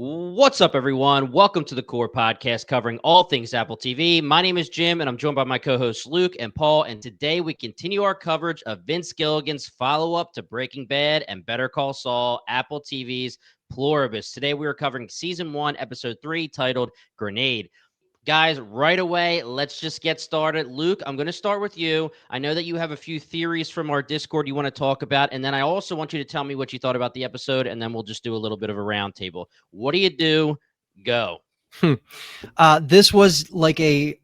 What's up, everyone? Welcome to the Core Podcast covering all things Apple TV. My name is Jim, and I'm joined by my co-hosts Luke and Paul. And today we continue our coverage of Vince Gilligan's follow-up to Breaking Bad and Better Call Saul, Apple TV's Pluribus. Today we are covering Season 1, Episode 3, titled Grenade. Guys, right away, let's just get started. Luke, I'm going to start with you. I know that you have a few theories from our Discord you want to talk about, and then I also want you to tell me what you thought about the episode, and then we'll just do a little bit of a roundtable. What do you do? Go. This was like a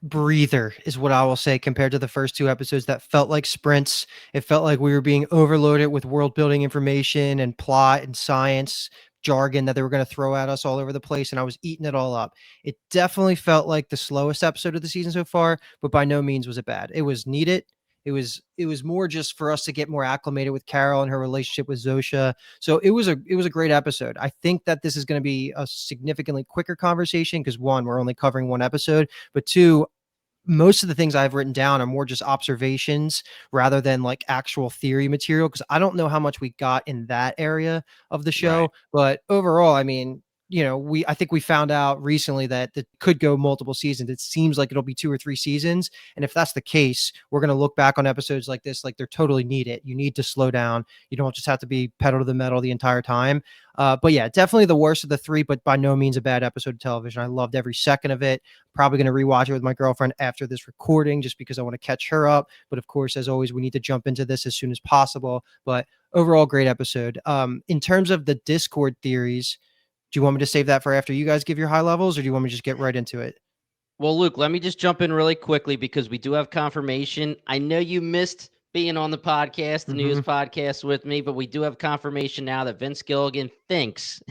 breather is what I will say compared to the first two episodes that felt like sprints. It felt like we were being overloaded with world building information and plot and science jargon that they were going to throw at us all over the place, and I was eating it all up. It definitely felt like the slowest episode of the season so far, but by no means was it bad. It was needed. It was more just for us to get more acclimated with Carol and her relationship with Zosha. So it was a great episode. I think that this is going to be a significantly quicker conversation because one, we're only covering one episode, but two, most of the things I've written down are more just observations rather than like actual theory material, because I don't know how much we got in that area of the show. Right. But overall, I mean, I think we found out recently that it could go multiple seasons. It seems like it'll be 2 or 3 seasons. And if that's the case, we're going to look back on episodes like this, like they're totally needed. You need to slow down. You don't just have to be pedal to the metal the entire time. But yeah, definitely the worst of the 3, but by no means a bad episode of television. I loved every second of it. Probably going to rewatch it with my girlfriend after this recording just because I want to catch her up. But of course, as always, we need to jump into this as soon as possible. But overall, great episode. In terms of the Discord theories, do you want me to save that for after you guys give your high levels, or do you want me to just get right into it? Well, Luke, let me just jump in really quickly because we do have confirmation. I know you missed being on the podcast, the news podcast with me, but we do have confirmation now that Vince Gilligan thinks,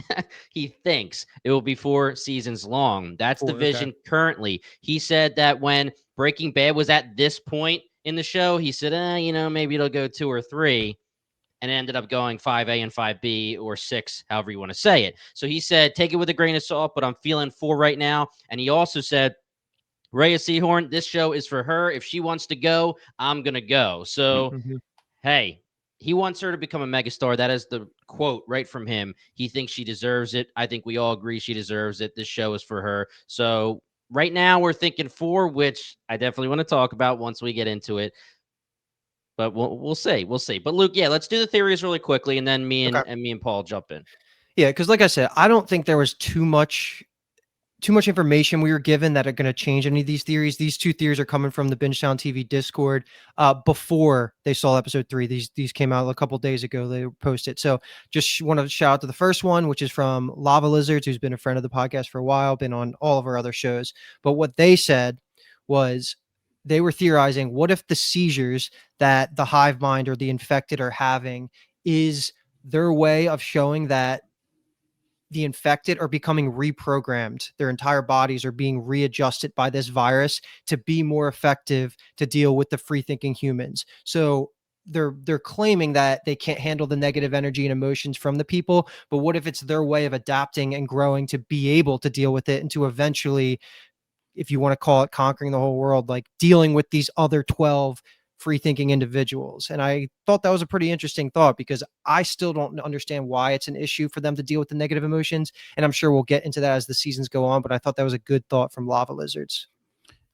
he thinks it will be 4 seasons long. That's the vision currently. He said that when Breaking Bad was at this point in the show, he said, maybe it'll go 2 or 3. And it ended up going 5A and 5B or 6, however you want to say it. So he said, take it with a grain of salt, but I'm feeling 4 right now. And he also said, Rhea Seehorn, this show is for her. If she wants to go, I'm going to go. So, hey, he wants her to become a megastar. That is the quote right from him. He thinks she deserves it. I think we all agree she deserves it. This show is for her. So right now we're thinking 4, which I definitely want to talk about once we get into it. But we'll see. We'll see. But Luke, yeah, let's do the theories really quickly, and then me and Paul jump in. Yeah, because like I said, I don't think there was too much information we were given that are going to change any of these theories. These 2 theories are coming from the Binge TV Discord before they saw episode 3. These came out a couple days ago. They posted. So just want to shout out to the first one, which is from Lava Lizards, who's been a friend of the podcast for a while, been on all of our other shows. But what they said was they were theorizing, what if the seizures that the hive mind or the infected are having is their way of showing that the infected are becoming reprogrammed. Their entire bodies are being readjusted by this virus to be more effective to deal with the free-thinking humans. So they're claiming that they can't handle the negative energy and emotions from the people, but what if it's their way of adapting and growing to be able to deal with it and to eventually, if you want to call it conquering the whole world, like dealing with these other 12 free thinking individuals. And I thought that was a pretty interesting thought because I still don't understand why it's an issue for them to deal with the negative emotions. And I'm sure we'll get into that as the seasons go on, but I thought that was a good thought from Lava Lizards.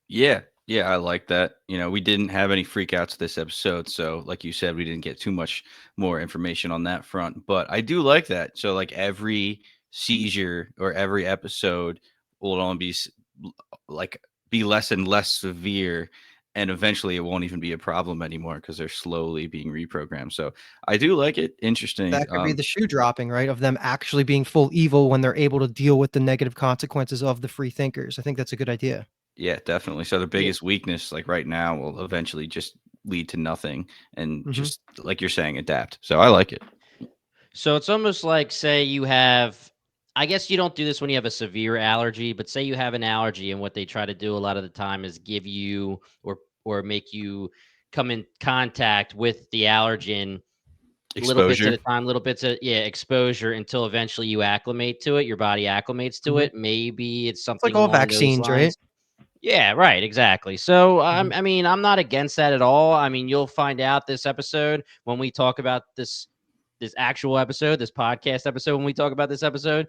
Yeah, I like that. We didn't have any freakouts this episode, so like you said, we didn't get too much more information on that front. But I do like that. So like every seizure or every episode will only be less and less severe, and eventually it won't even be a problem anymore because they're slowly being reprogrammed. So I do like it. Interesting. That could be the shoe dropping, right? Of them actually being full evil when they're able to deal with the negative consequences of the free thinkers. I think that's a good idea. Yeah, definitely. So the biggest weakness, like right now, will eventually just lead to nothing and just like you're saying, adapt. So I like it. So it's almost like, say you have, I guess you don't do this when you have a severe allergy, but say you have an allergy, and what they try to do a lot of the time is give you or make you come in contact with the allergen little bits at a time, little bits of exposure until eventually you acclimate to it. Your body acclimates to it. Maybe it's something like all vaccines, right? Yeah, right. Exactly. So, I mean, I'm not against that at all. I mean, you'll find out this episode when we talk about this actual episode, this podcast episode, when we talk about this episode.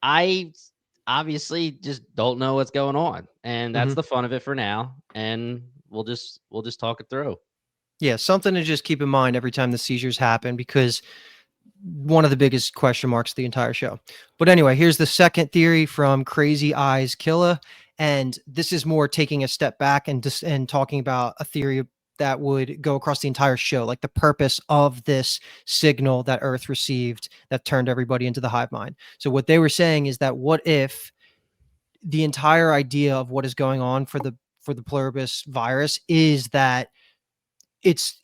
I obviously just don't know what's going on, and that's the fun of it for now. And we'll just talk it through. Yeah, something to just keep in mind every time the seizures happen, because one of the biggest question marks of the entire show. But anyway, here's the second theory from Crazy Eyes Killa, and this is more taking a step back and talking about a theory that would go across the entire show, like the purpose of this signal that Earth received that turned everybody into the hive mind. So what they were saying is that what if the entire idea of what is going on for the Pluribus virus is that it's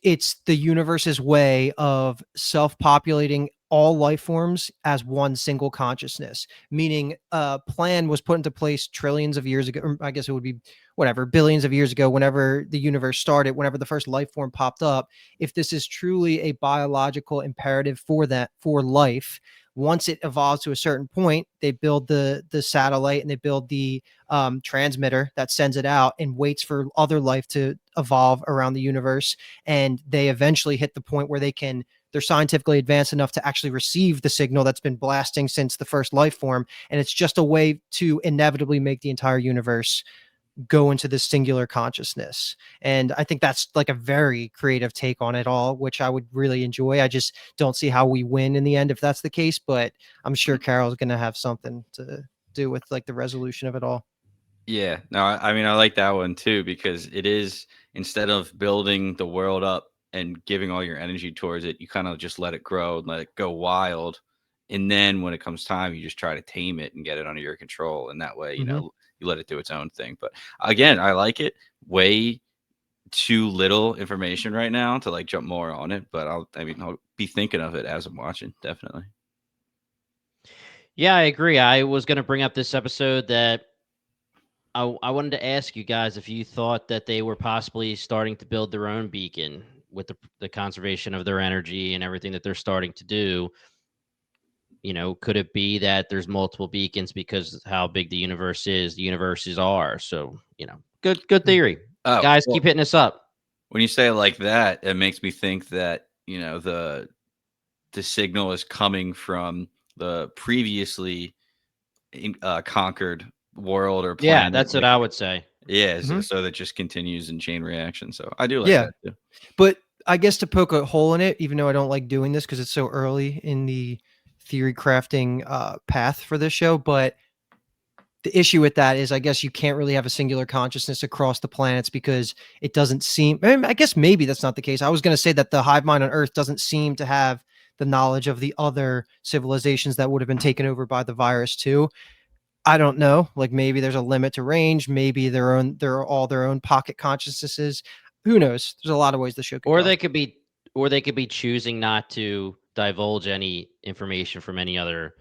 the universe's way of self-populating all life forms as one single consciousness, meaning a plan was put into place trillions of years ago, or I guess it would be whatever, billions of years ago, whenever the universe started, whenever the first life form popped up. If this is truly a biological imperative for life, once it evolves to a certain point, they build the satellite and they build the transmitter that sends it out and waits for other life to evolve around the universe. And they eventually hit the point where they're scientifically advanced enough to actually receive the signal that's been blasting since the first life form. And it's just a way to inevitably make the entire universe go into this singular consciousness. And I think that's like a very creative take on it all, which I would really enjoy. I just don't see how we win in the end if that's the case, but I'm sure Carol's going to have something to do with like the resolution of it all. Yeah, no, I mean, I like that one too, because it is, instead of building the world up and giving all your energy towards it, you kind of just let it grow and let it go wild. And then when it comes time, you just try to tame it and get it under your control. And that way, you know, you let it do its own thing. But again, I like it. Way too little information right now to like jump more on it. But I'll be thinking of it as I'm watching, definitely. Yeah, I agree. I was going to bring up this episode that I wanted to ask you guys if you thought that they were possibly starting to build their own beacon with the conservation of their energy and everything that they're starting to do. You know, could it be that there's multiple beacons because of how big the universes are? So, you know, good theory. Oh, guys, well, keep hitting us up. when you say it like that, it makes me think that, you know, the signal is coming from the previously conquered world or Yeah, planet. that's what Like, I would say. yeah, so that just continues in chain reaction. So I do like Yeah. that too. But I guess to poke a hole in it, even though I don't like doing this because it's so early in the theory crafting path for this show, but the issue with that is I guess you can't really have a singular consciousness across the planets because it doesn't seem, I guess maybe that's not the case. I was going to say that the hive mind on Earth doesn't seem to have the knowledge of the other civilizations that would have been taken over by the virus too. I don't know. Like maybe there's a limit to range. Maybe they're all their own pocket consciousnesses. Who knows? There's a lot of ways the show could Or go. they could be choosing not to divulge any information from any other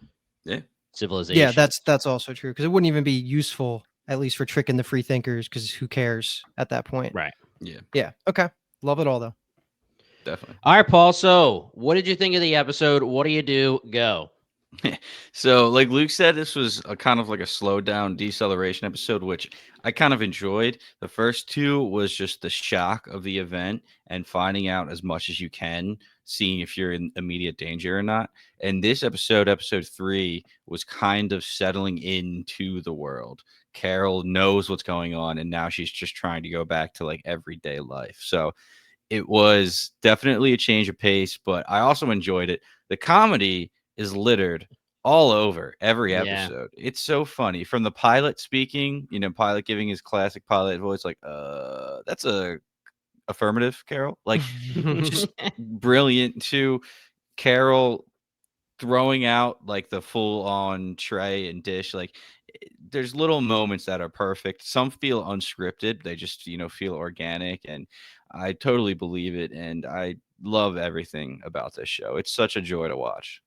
civilization. Yeah, that's also true because it wouldn't even be useful, at least for tricking the free thinkers, because who cares at that point? Right. Yeah. Okay. Love it all though. Definitely. All right, Paul. So, what did you think of the episode? What do you do? Go. So, like Luke said, this was a kind of like a slow down deceleration episode, which I kind of enjoyed. The first two was just the shock of the event and finding out as much as you can, seeing if you're in immediate danger or not. And this episode 3, was kind of settling into the world. Carol knows what's going on, and now she's just trying to go back to like everyday life. So it was definitely a change of pace, but I also enjoyed it. The comedy is littered all over every episode. Yeah. It's so funny. From the pilot speaking, you know, pilot giving his classic pilot voice, like, that's a affirmative, Carol. Like, just brilliant, to Carol throwing out like the full on tray and dish. Like, there's little moments that are perfect. Some feel unscripted. They just, you know, feel organic, and I totally believe it. And I love everything about this show. It's such a joy to watch.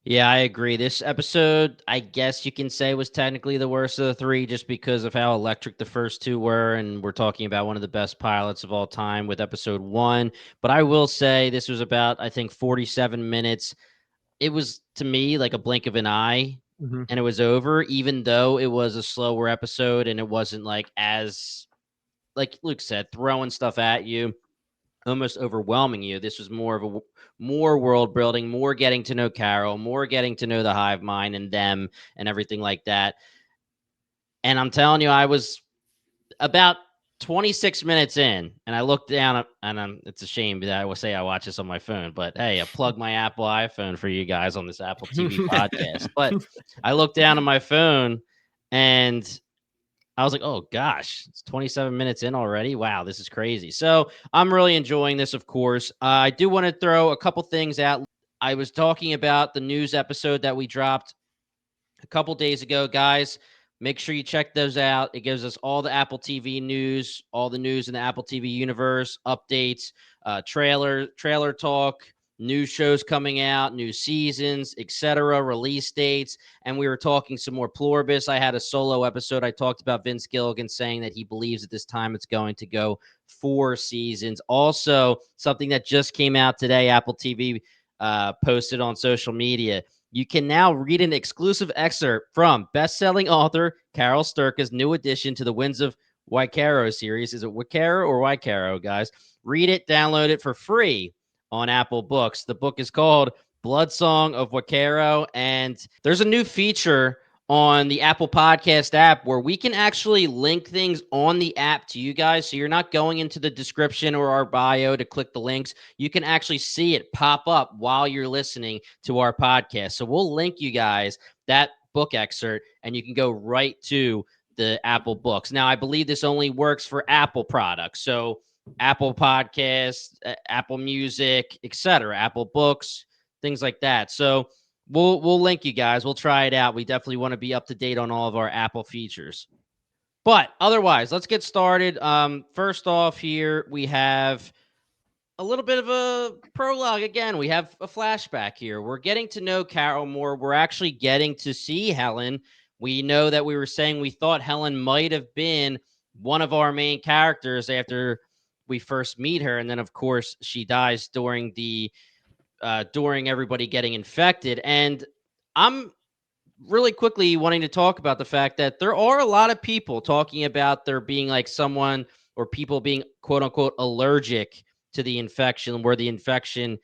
Yeah, I agree. This episode, I guess you can say, was technically the worst of the three just because of how electric the first two were. And we're talking about one of the best pilots of all time with episode 1. But I will say this was about, I think, 47 minutes. It was, to me, like a blink of an eye, and it was over, even though it was a slower episode and it wasn't like, as, like Luke said, throwing stuff at you. almost overwhelming you. This was more of a more world building, more getting to know Carol, more getting to know the hive mind and them and everything like that. And I'm telling you, I was about 26 minutes in, and I looked down, and it's a shame that I will say I watch this on my phone, but hey, I plugged my Apple iPhone for you guys on this Apple TV podcast. But I looked down at my phone, and I was like, oh gosh, it's 27 minutes in already. Wow, this is crazy. So I'm really enjoying this, of course. I do want to throw a couple things out. I was talking about the news episode that we dropped a couple days ago, guys. Make sure you check those out. It gives us all the Apple TV news, all the news in the Apple TV universe, updates, trailer talk, new shows coming out, new seasons, etc., release dates. And we were talking some more Pluribus. I had a solo episode. I talked about Vince Gilligan saying that he believes at this time it's going to go 4 seasons. Also, something that just came out today, Apple TV posted on social media. You can now read an exclusive excerpt from best-selling author Carol Sturka's new addition to the Winds of Waikaro series. Is it Waikaro or Waikaro, guys? Read it, download it for free on Apple Books. The book is called Blood Song of Waikaro, and there's a new feature on the Apple Podcast app where we can actually link things on the app to you guys. So you're not going into the description or our bio to click the links. You can actually see it pop up while you're listening to our podcast. So we'll link you guys that book excerpt, and you can go right to the Apple Books. Now, I believe this only works for Apple products. So Apple Podcasts, Apple Music, etc., Apple Books, things like that. So we'll link you guys. We'll try it out. We definitely want to be up to date on all of our Apple features. But otherwise, let's get started. First off here, we have a little bit of a prologue. Again, we have a flashback here. We're getting to know Carol more. We're actually getting to see Helen. We know that we were saying we thought Helen might have been one of our main characters after we first meet her. And then, of course, she dies during everybody getting infected. And I'm really quickly wanting to talk about the fact that there are a lot of people talking about there being like someone or people being quote unquote allergic to the infection, where the infection,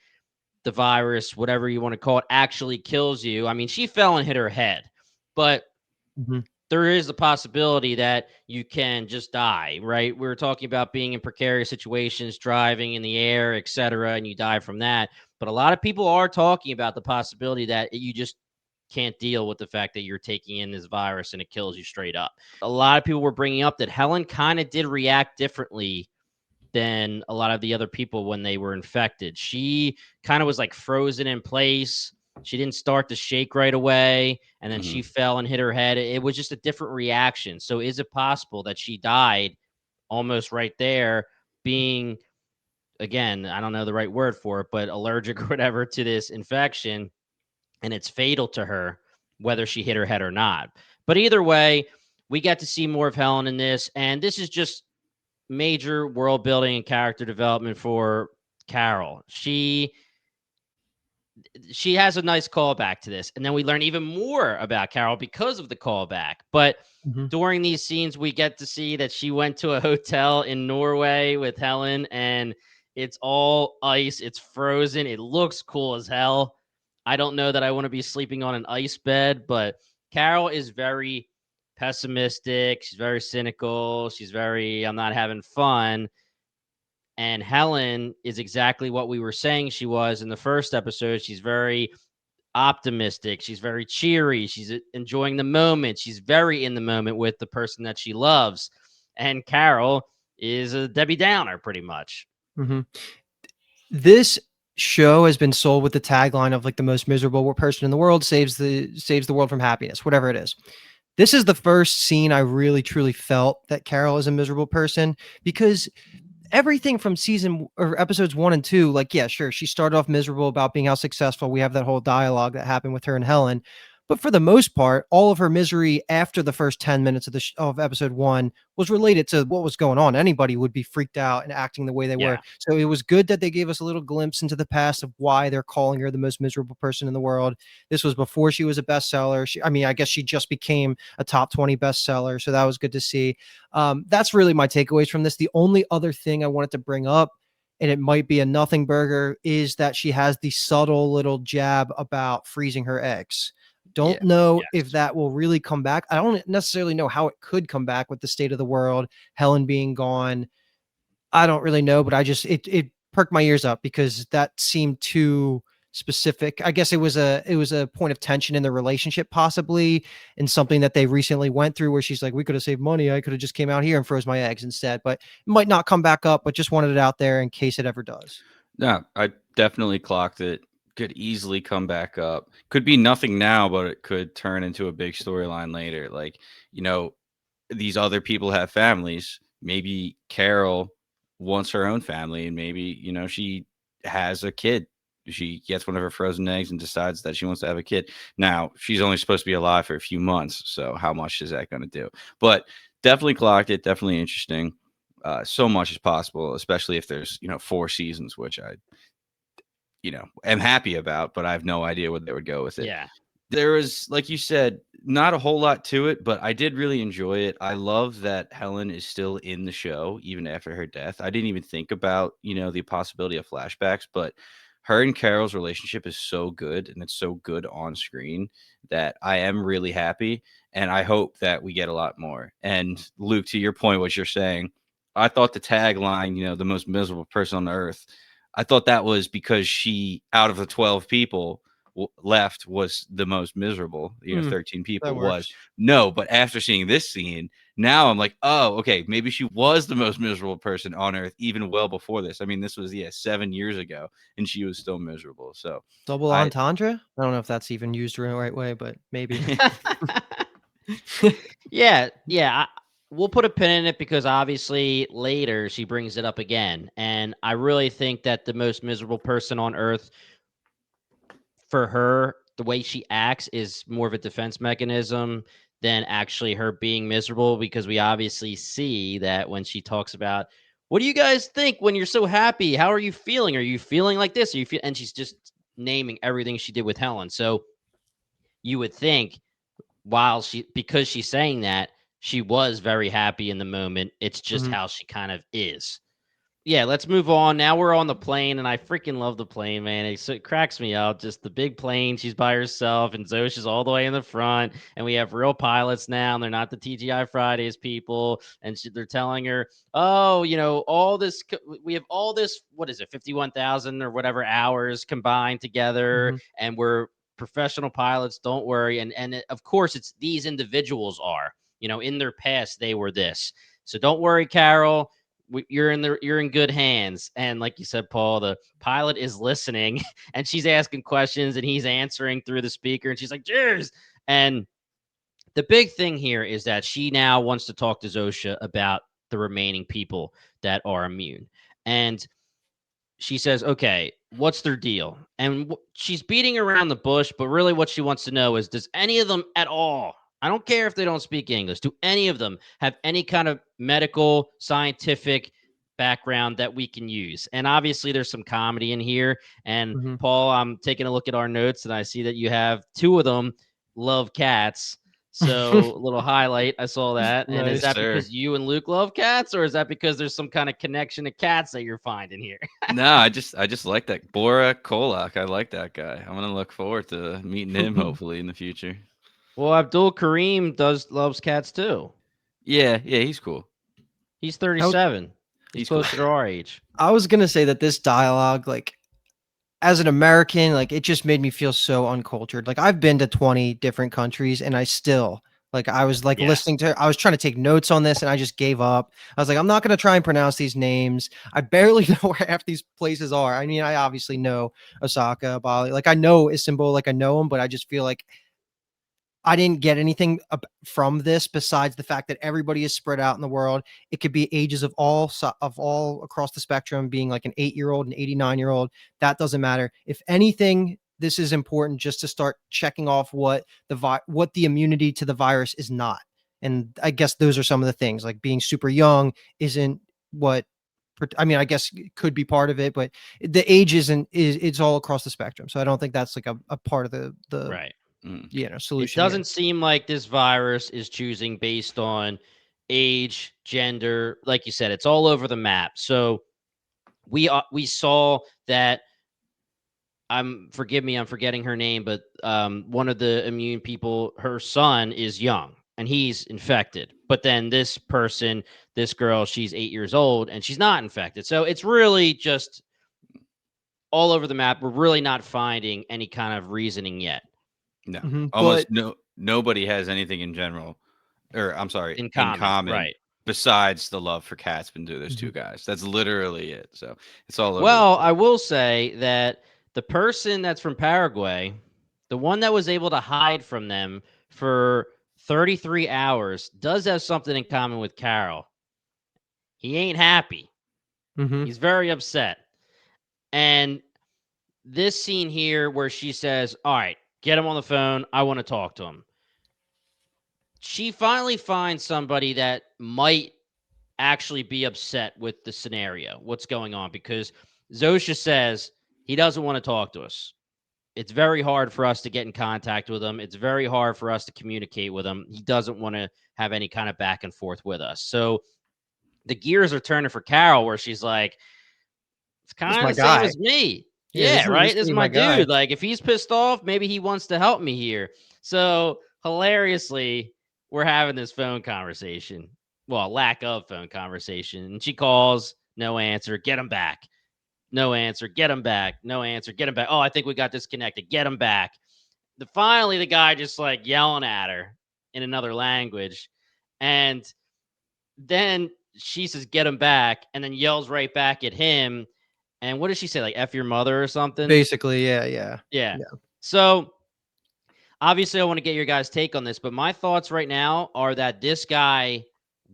the virus, whatever you want to call it, actually kills you. I mean, she fell and hit her head, but there is a possibility that you can just die, right? We were talking about being in precarious situations, driving in the air, etc., and you die from that. But a lot of people are talking about the possibility that you just can't deal with the fact that you're taking in this virus and it kills you straight up. A lot of people were bringing up that Helen kind of did react differently than a lot of the other people when they were infected. She kind of was like frozen in place. She didn't start to shake right away, and then she fell and hit her head. It was just a different reaction. So is it possible that she died almost right there, being, again, I don't know the right word for it, but allergic or whatever to this infection, and it's fatal to her, whether she hit her head or not? But either way, we get to see more of Helen in this, and this is just major world building and character development for Carol. She has a nice callback to this, and then we learn even more about Carol because of the callback. But during these scenes, we get to see that she went to a hotel in Norway with Helen, and it's all ice. It's frozen. It looks cool as hell. I don't know that I want to be sleeping on an ice bed, but Carol is very pessimistic. She's very cynical. She's very, I'm not having fun. And Helen is exactly what we were saying she was in the first episode. She's very optimistic. She's very cheery. She's enjoying the moment. She's very in the moment with the person that she loves. And Carol is a Debbie Downer, pretty much. This show has been sold with the tagline of like the most miserable person in the world saves the world from happiness, whatever it is. This is the first scene I really truly felt that Carol is a miserable person, because everything from season or episodes 1 and 2, like, yeah, sure, she started off miserable about being how successful. We have that whole dialogue that happened with her and Helen. But for the most part, all of her misery after the first 10 minutes of of episode 1 was related to what was going on. Anybody would be freaked out and acting the way they were. So it was good that they gave us a little glimpse into the past of why they're calling her the most miserable person in the world. This was before she was a bestseller. I guess she just became a top 20 bestseller. So that was good to see. That's really my takeaways from this. The only other thing I wanted to bring up and it might be a nothing burger, is that she has the subtle little jab about freezing her eggs. Don't know if that will really come back. I don't necessarily know how it could come back with the state of the world, Helen being gone. I don't really know, but it perked my ears up because that seemed too specific. I guess it was a point of tension in the relationship, possibly, and something that they recently went through where she's like, we could have saved money. I could have just came out here and froze my eggs instead, but it might not come back up, but just wanted it out there in case it ever does. No, I definitely clocked it. Could easily come back up. Could be nothing now, but it could turn into a big storyline later. Like, these other people have families. Maybe Carol wants her own family, and maybe, she has a kid. She gets one of her frozen eggs and decides that she wants to have a kid. Now, she's only supposed to be alive for a few months, so how much is that going to do? But definitely clocked it. Definitely interesting. So much as possible, especially if there's 4 seasons, which I am happy about, but I have no idea where they would go with it. Yeah. There was, like you said, not a whole lot to it, but I did really enjoy it. I love that Helen is still in the show even after her death. I didn't even think about the possibility of flashbacks, but her and Carol's relationship is so good, and it's so good on screen, that I am really happy, and I hope that we get a lot more. And Luke, to your point, what you're saying, I thought the tagline, the most miserable person on earth, I thought that was because she, out of the 12 people left, was the most miserable. 13 people was. No, but after seeing this scene, now I'm like, oh, okay, maybe she was the most miserable person on earth even well before this. I mean, this was 7 years ago, and she was still miserable. So double entendre. I don't know if that's even used the right way, but maybe. Yeah. We'll put a pin in it because obviously later she brings it up again. And I really think that the most miserable person on earth for her, the way she acts, is more of a defense mechanism than actually her being miserable, because we obviously see that when she talks about, what do you guys think when you're so happy? How are you feeling? Are you feeling like this? And she's just naming everything she did with Helen. So you would think, because she's saying that, she was very happy in the moment. It's just how she kind of is. Yeah, let's move on. Now we're on the plane, and I freaking love the plane, man. It cracks me up. Just the big plane. She's by herself, and Zosh is all the way in the front. And we have real pilots now, and they're not the TGI Fridays people. And they're telling her, oh, all this, we have all this, what is it, 51,000 or whatever hours combined together, and we're professional pilots. Don't worry. And of course, it's these individuals are, in their past, they were this. So don't worry, Carol. You're in good hands. And like you said, Paul, the pilot is listening, and she's asking questions, and he's answering through the speaker, and she's like, cheers. And the big thing here is that she now wants to talk to Zosha about the remaining people that are immune. And she says, okay, what's their deal? And she's beating around the bush, but really what she wants to know is, does any of them at all, I don't care if they don't speak English, do any of them have any kind of medical, scientific background that we can use? And obviously there's some comedy in here. And Paul, I'm taking a look at our notes, and I see that you have 2 of them love cats. So a little highlight, I saw that. And is that because you and Luke love cats, or is that because there's some kind of connection to cats that you're finding here? No, I just like that. Bora Kolak. I like that guy. I'm gonna look forward to meeting him hopefully in the future. Well, Abdul Karim loves cats too. Yeah, he's cool. He's 37. He's closer to our age. I was gonna say that this dialogue, like, as an American, like, it just made me feel so uncultured. Like, I've been to 20 different countries, and I still, like, I was like listening to, I was trying to take notes on this, and I just gave up. I was like, I'm not going to try and pronounce these names. I barely know where half these places are. I mean, I obviously know Osaka, Bali, like, I know Istanbul, like, I know them, but I just feel like I didn't get anything from this besides the fact that everybody is spread out in the world. It could be ages of all across the spectrum, being like an 8-year-old, an 89-year-old. That doesn't matter. If anything, this is important just to start checking off what the immunity to the virus is not. And I guess those are some of the things, like being super young isn't what, I mean, I guess it could be part of it, but the age it's all across the spectrum. So I don't think that's like a part of the right. Solution. It doesn't seem like this virus is choosing based on age, gender. Like you said, it's all over the map. So we saw that. Forgive me, I'm forgetting her name, but one of the immune people, her son is young and he's infected. But then this person, this girl, she's 8 years old and she's not infected. So it's really just all over the map. We're really not finding any kind of reasoning yet No, But almost nobody has anything in general, or I'm sorry, in in common, common right? besides the love for cats between those two Mhm. guys. That's literally it. So it's all over the Well, place. I will say that the person that's from Paraguay, the one that was able to hide from them for 33 hours, does have something in common with Carol. He ain't happy. Mhm. He's very upset. And this scene here where she says, "All right, get him on the phone. I want to talk to him." She finally finds somebody that might actually be upset with the scenario, what's going on, because Zosha says he doesn't want to talk to us. It's very hard for us to get in contact with him. It's very hard for us to communicate with him. He doesn't want to have any kind of back and forth with us. So the gears are turning for Carol, where she's like, it's This is kind of my the same guy. as me. Yeah, Yeah, this right. could This is be my my guy. dude. Like, if he's pissed off, maybe he wants to help me here. So hilariously, we're having this phone conversation. Well, lack of phone conversation. And she calls, no answer. Get him back. No answer. Get him back. No answer. Get him back. Oh, I think we got disconnected. Get him back. Finally, the guy just like yelling at her in another language. And then she says, "Get him back," and then yells right back at him. And what does she say? Like "F your mother" or something? Basically, yeah. Yeah. Yeah. So obviously, I want to get your guys' take on this, but my thoughts right now are that this guy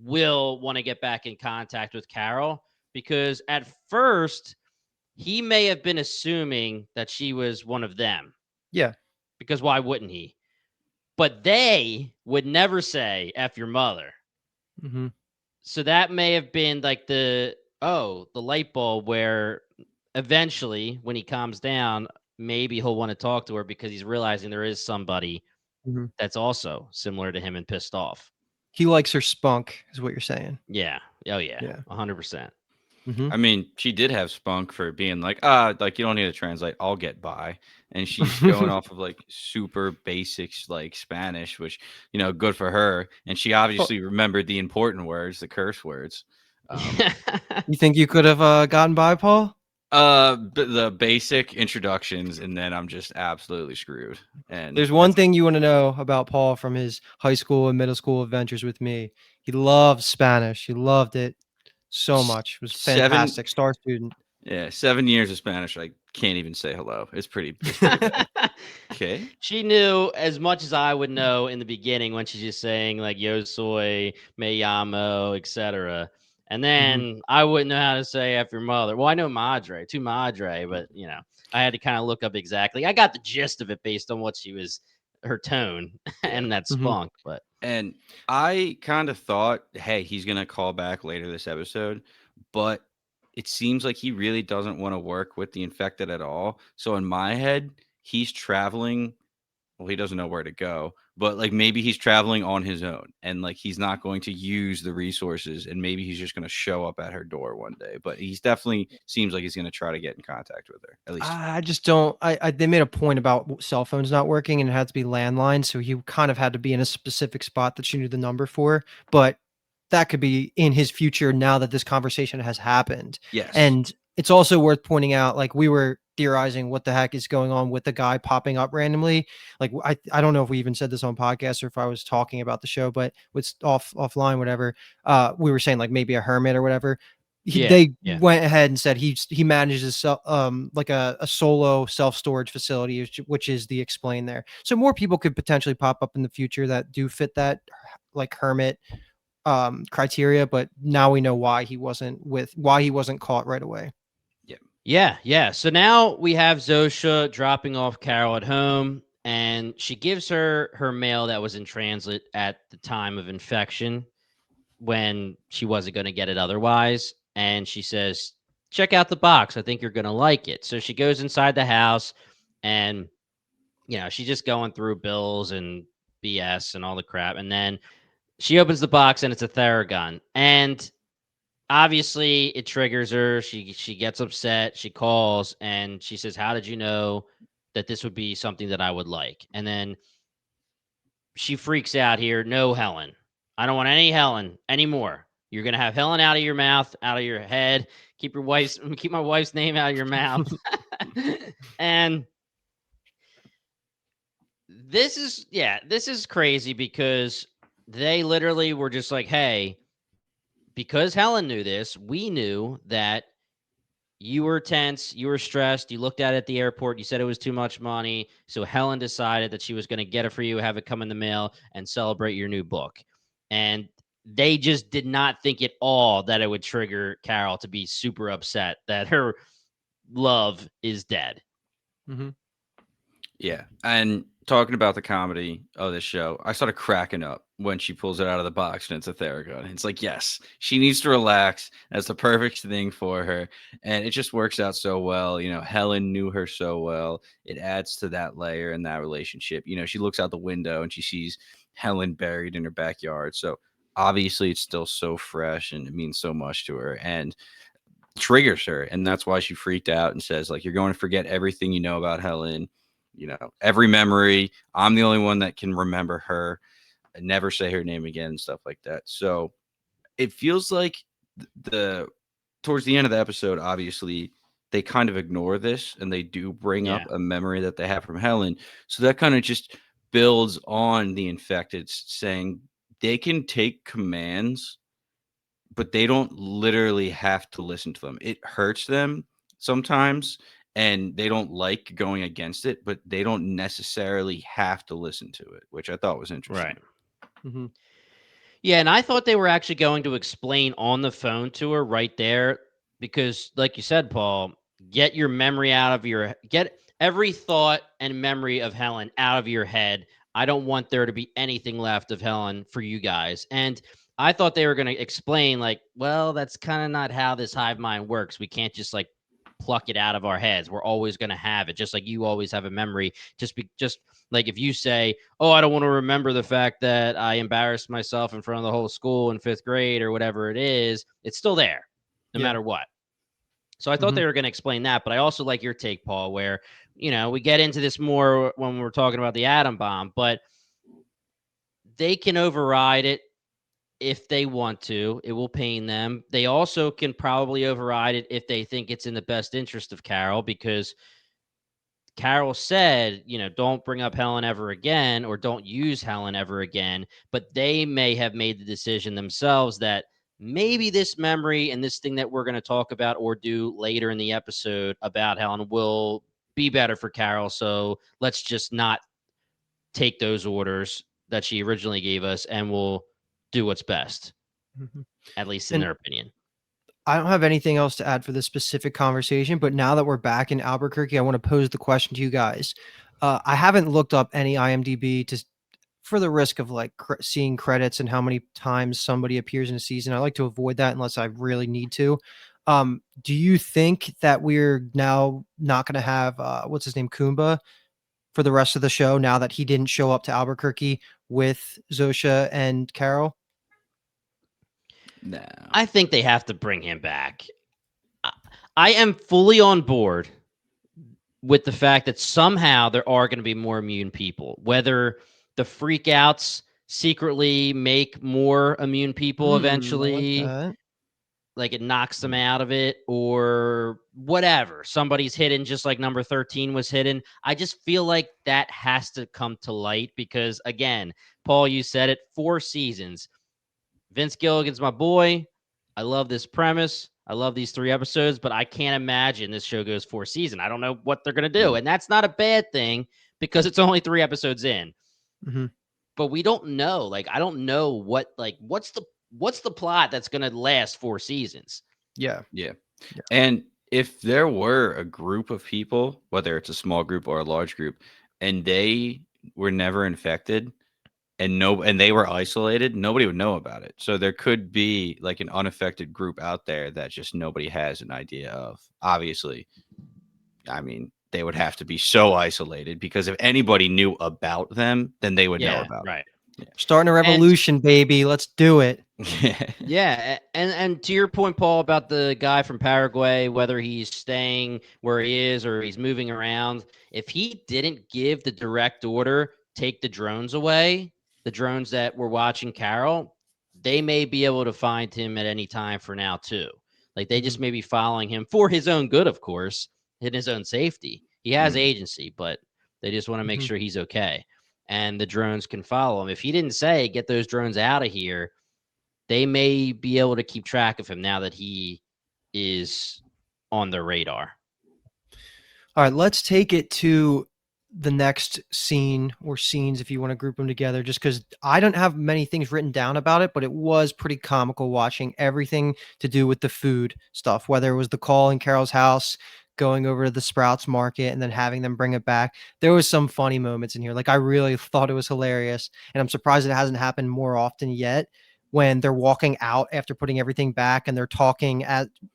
will want to get back in contact with Carol, because at first he may have been assuming that she was one of them. Yeah. Because why wouldn't he? But they would never say "F your mother." Mhm. So that may have been like the light bulb where eventually, when he calms down, maybe he'll want to talk to her because he's realizing there is somebody Mhm. that's also similar to him and pissed off. He likes her spunk, is what you're saying. Yeah. Oh yeah. Yeah. 100%. Mhm. I mean, she did have spunk for being like, like you don't need to translate. I'll get by. And she's going off of like super basics like Spanish, which, good for her. And she Well, obviously remembered the important words, the curse words. Um, you think you could have gotten by, Paul? the basic introductions, and then I'm just absolutely screwed. And There's one thing you want to know about Paul from his high school and middle school adventures with me. He loved Spanish. He loved it so much. It was seven, fantastic. Star student. yeah, 7 years of Spanish. I can't even say hello. It's pretty bad. Okay. She knew as much as I would know in the beginning when she's just saying like "Yo soy, me llamo," etc. And Mhm. then I wouldn't know how to say "F your mother." Well, I know "madre," tu madre, but I had to kind of look up exactly. I got the gist of it based on what she was, her tone, Yeah. and that Mhm. spunk. But And I kind of thought, hey, he's going to call back later this episode, but it seems like he really doesn't want to work with the infected at all. So in my head, he's traveling. Well, he doesn't know where to go, but like maybe he's traveling on his own and like he's not going to use the resources and maybe he's just going to show up at her door one day. But he's definitely seems like he's going to try to get in contact with her, at least. I just don't. They made a point about cell phones not working and it had to be landline, so he kind of had to be in a specific spot that she knew the number for. But that could be in his future now that this conversation has happened. Yes. And it's also worth pointing out, like we were theorizing what the heck is going on with the guy popping up randomly. Like I don't know if we even said this on podcast or if I was talking about the show, but with offline, whatever. We were saying like maybe a hermit or whatever. yeah, They yeah. went ahead and said he manages like a solo self-storage facility, which is the explain there. So more people could potentially pop up in the future that do fit that like hermit criteria, but now we know why he wasn't caught right away. Yeah. So now we have Zosha dropping off Carol at home, and she gives her mail that was in transit at the time of infection when she wasn't going to get it otherwise. And she says, "Check out the box. I think you're going to like it." So she goes inside the house, and she's just going through bills and BS and all the crap. And then she opens the box, and it's a Theragun. And obviously it triggers her. She gets upset. She calls and she says, "How did you know that this would be something that I would like?" And then she freaks out here. No, Helen. I don't want any Helen anymore. You're gonna have Helen out of your mouth, out of your head. Keep my wife's name out of your mouth. And this is crazy because they literally were just like, hey, because Helen knew this, we knew that you were tense, you were stressed, you looked at it at the airport, you said it was too much money. So Helen decided that she was going to get it for you, have it come in the mail, and celebrate your new book. And they just did not think at all that it would trigger Carol to be super upset that her love is dead. Mm-hmm. Yeah. And talking about the comedy of this show, I started cracking up when she pulls it out of the box and it's a Theragun. It's like, yes, she needs to relax. That's the perfect thing for her. And it just works out so well. You know, Helen knew her so well. It adds to that layer in that relationship. You know, she looks out the window and she sees Helen buried in her backyard. So obviously it's still so fresh and it means so much to her. And triggers her, and that's why she freaked out and says, like, you're going to forget everything you know about Helen, you know, every memory. I'm the only one that can remember her and never say her name again and stuff like that. So it feels like the towards the end of the episode, obviously they kind of ignore this and they do bring up a memory that they have from Helen. So that kind of just builds on the infected, saying they can take commands, but they don't literally have to listen to them. It hurts them sometimes and they don't like going against it, but they don't necessarily have to listen to it, which I thought was interesting. Right. Mm-hmm. Yeah, and I thought they were actually going to explain on the phone to her right there because, like you said, Paul, get your memory out of get every thought and memory of Helen out of your head. I don't want there to be anything left of Helen for you guys. And I thought they were going to explain, like, well, that's kind of not how this hive mind works. We can't just like pluck it out of our heads. We're always going to have it, just like you always have a memory. Just like if you say, oh, I don't want to remember the fact that I embarrassed myself in front of the whole school in 5th grade or whatever it is, it's still there no matter what. So I thought they were going to explain that, but I also like your take, Paul, where, you know, we get into this more when we're talking about the atom bomb, but they can override it if they want to. It will pain them. They also can probably override it if they think it's in the best interest of Carol, because Carol said, you know, don't bring up Helen ever again, or don't use Helen ever again. But they may have made the decision themselves that maybe this memory and this thing that we're going to talk about or do later in the episode about Helen will be better for Carol. So let's just not take those orders that she originally gave us, and we'll do what's best, at least in their opinion. I don't have anything else to add for this specific conversation, but now that we're back in Albuquerque, I want to pose the question to you guys. I haven't looked up any IMDb for the risk of like seeing credits and how many times somebody appears in a season. I like to avoid that unless I really need to. Do you think that we're now not going to have what's his name, Kumba, for the rest of the show now that he didn't show up to Albuquerque with Zosha and Carol? No. I think they have to bring him back. I am fully on board with the fact that somehow there are going to be more immune people, whether the freakouts secretly make more immune people eventually, like it knocks them out of it, or whatever. Somebody's hidden just like number 13 was hidden. I just feel like that has to come to light because, again, Paul, you said it, 4 seasons. Vince Gilligan's my boy. I love this premise. I love these 3 episodes, but I can't imagine this show goes 4 seasons. I don't know what they're going to do. And that's not a bad thing because it's only 3 episodes in. But we don't know. Like, I don't know what's the plot that's going to last 4 seasons. Yeah. And if there were a group of people, whether it's a small group or a large group, and they were never infected, and they were isolated, nobody would know about it. So there could be like an unaffected group out there that just nobody has an idea of. Obviously, I mean, they would have to be so isolated because if anybody knew about them, then they would know about it. Starting a revolution, baby. Let's do it. Yeah, and to your point, Paul, about the guy from Paraguay, whether he's staying where he is or he's moving around, if he didn't give the direct order, take the drones away, the drones that were watching Carol, they may be able to find him at any time for now too. Like they just may be following him for his own good, of course, in his own safety. He has agency, but they just want to make sure he's okay. And the drones can follow him. If he didn't say, get those drones out of here, they may be able to keep track of him now that he is on the radar. All right, let's take it to the next scene or scenes if you want to group them together, just because I don't have many things written down about it, but it was pretty comical watching everything to do with the food stuff, whether it was the call in Carol's house, going over to the Sprouts market and then having them bring it back. There was some funny moments in here. Like I really thought it was hilarious, and I'm surprised it hasn't happened more often yet, when they're walking out after putting everything back and they're talking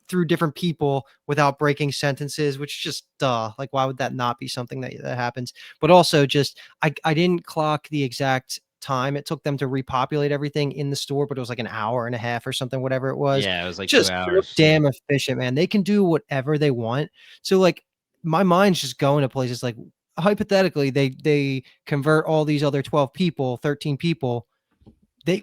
through different people without breaking sentences, which just like why would that not be something that happens? But also just I didn't clock the exact time it took them to repopulate everything in the store, but it was like an hour and a half or something, whatever it was. Yeah, it was like Just 2 so hours. damn efficient, man. They can do whatever they want. So like my mind's just going to places like, hypothetically they convert all these other 12 people, 13 people.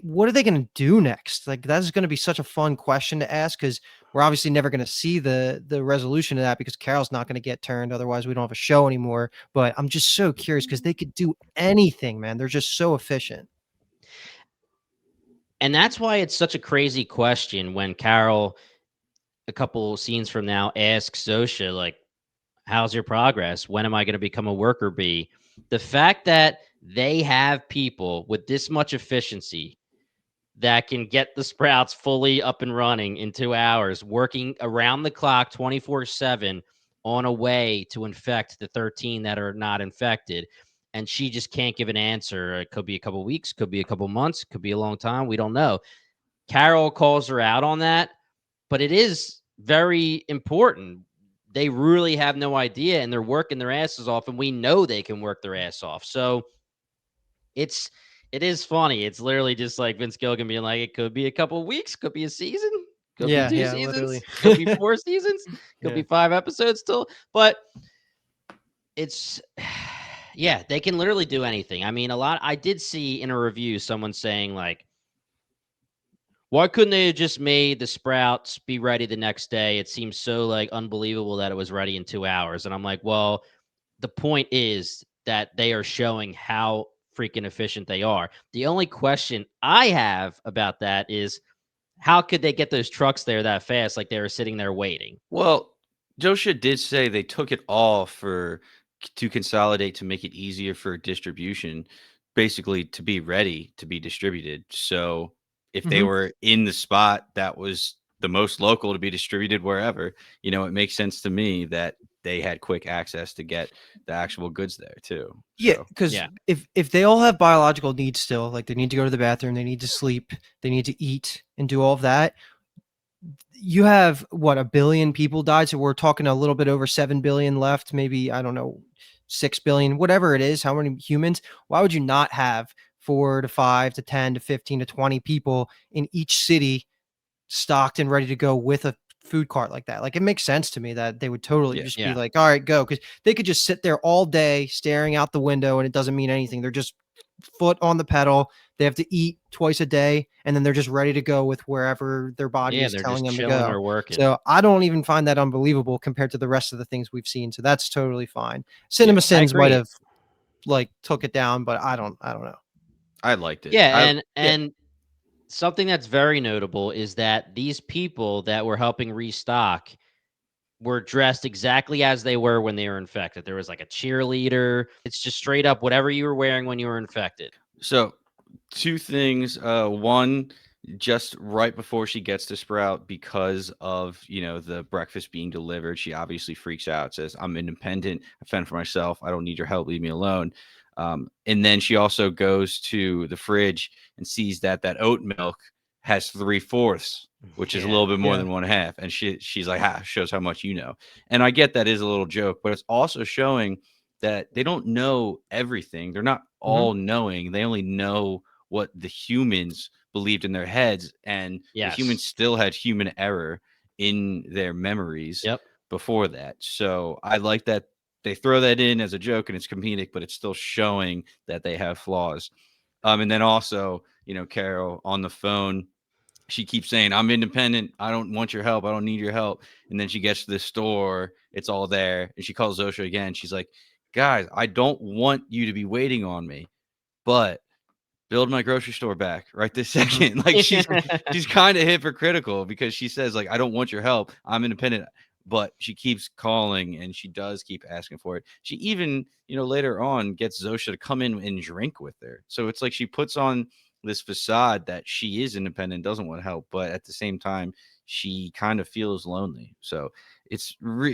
What are they going to do next? Like that's going to be such a fun question to ask, because we're obviously never going to see the resolution of that, because Carol's not going to get turned. Otherwise, we don't have a show anymore. But I'm just so curious because they could do anything, man. They're just so efficient. And that's why it's such a crazy question when Carol, a couple scenes from now, asks Zosha, like, how's your progress? When am I going to become a worker bee? The fact that they have people with this much efficiency that can get the Sprouts fully up and running in 2 hours, working around the clock 24/7 on a way to infect the 13 that are not infected. And she just can't give an answer. It could be a couple weeks, could be a couple months, could be a long time. We don't know. Carol calls her out on that, but it is very important. They really have no idea, and they're working their asses off, and we know they can work their ass off. So it is funny. It's literally just like Vince Gilligan being like, it could be a couple weeks, could be a season, could be 2 seasons, Literally. could be 4 seasons, could be 5 episodes still. But it's yeah, they can literally do anything. I mean, I did see in a review someone saying like, why couldn't they have just made the Sprouts be ready the next day? It seems so like unbelievable that it was ready in 2 hours. And I'm like, well, the point is that they are showing how freaking efficient they are. The only question I have about that is how could they get those trucks there that fast? Like they were sitting there waiting. Well, Joshua did say they took it all to consolidate to make it easier for distribution, basically to be ready to be distributed. So if they were in the spot that was the most local to be distributed wherever, it makes sense to me that they had quick access to get the actual goods there too. Yeah, So, because if they all have biological needs still, like they need to go to the bathroom, they need to sleep, they need to eat and do all of that. You have what, 1 billion people died, so we're talking a little bit over 7 billion left, maybe, I don't know, 6 billion, whatever it is, how many humans. Why would you not have 4 to 5 to 10 to 15 to 20 people in each city stocked and ready to go with a food cart like that? Like it makes sense to me that they would totally just be like, all right, go, because they could just sit there all day staring out the window and it doesn't mean anything. They're just foot on the pedal. They have to eat twice a day, and then they're just ready to go with wherever their body is They're telling just them to chilling go. or working. So I don't even find that unbelievable compared to the rest of the things we've seen. So that's totally fine. Cinema Sins might have like took it down, but I don't know. I liked it. Yeah, and something that's very notable is that these people that were helping restock were dressed exactly as they were when they were infected. There was like a cheerleader. It's just straight up whatever you were wearing when you were infected. So 2 things. One, just right before she gets to Sprout, because of the breakfast being delivered, she obviously freaks out, says, I'm independent, I fend for myself, I don't need your help, leave me alone. And then she also goes to the fridge and sees that oat milk has 3/4, which is a little bit more than 1/2, and she's like, shows how much you know. And I get that is a little joke, but it's also showing that they don't know everything. They're not all knowing. They only know what the humans believed in their heads, and the humans Yes. still had human error in their memories Yep. before that. So I like that they throw that in as a joke and it's comedic, but it's still showing that they have flaws. And then also, Carol on the phone, she keeps saying, I'm independent. I don't want your help. I don't need your help. And then she gets to the store. It's all there. And she calls Zosha again. She's like, guys, I don't want you to be waiting on me, but build my grocery store back right this second. Like she's kind of hypocritical because she says, like, I don't want your help. I'm independent. But she keeps calling and she does keep asking for it. She even, later on gets Zosha to come in and drink with her. So it's like she puts on this facade that she is independent, doesn't want help, but at the same time, she kind of feels lonely. So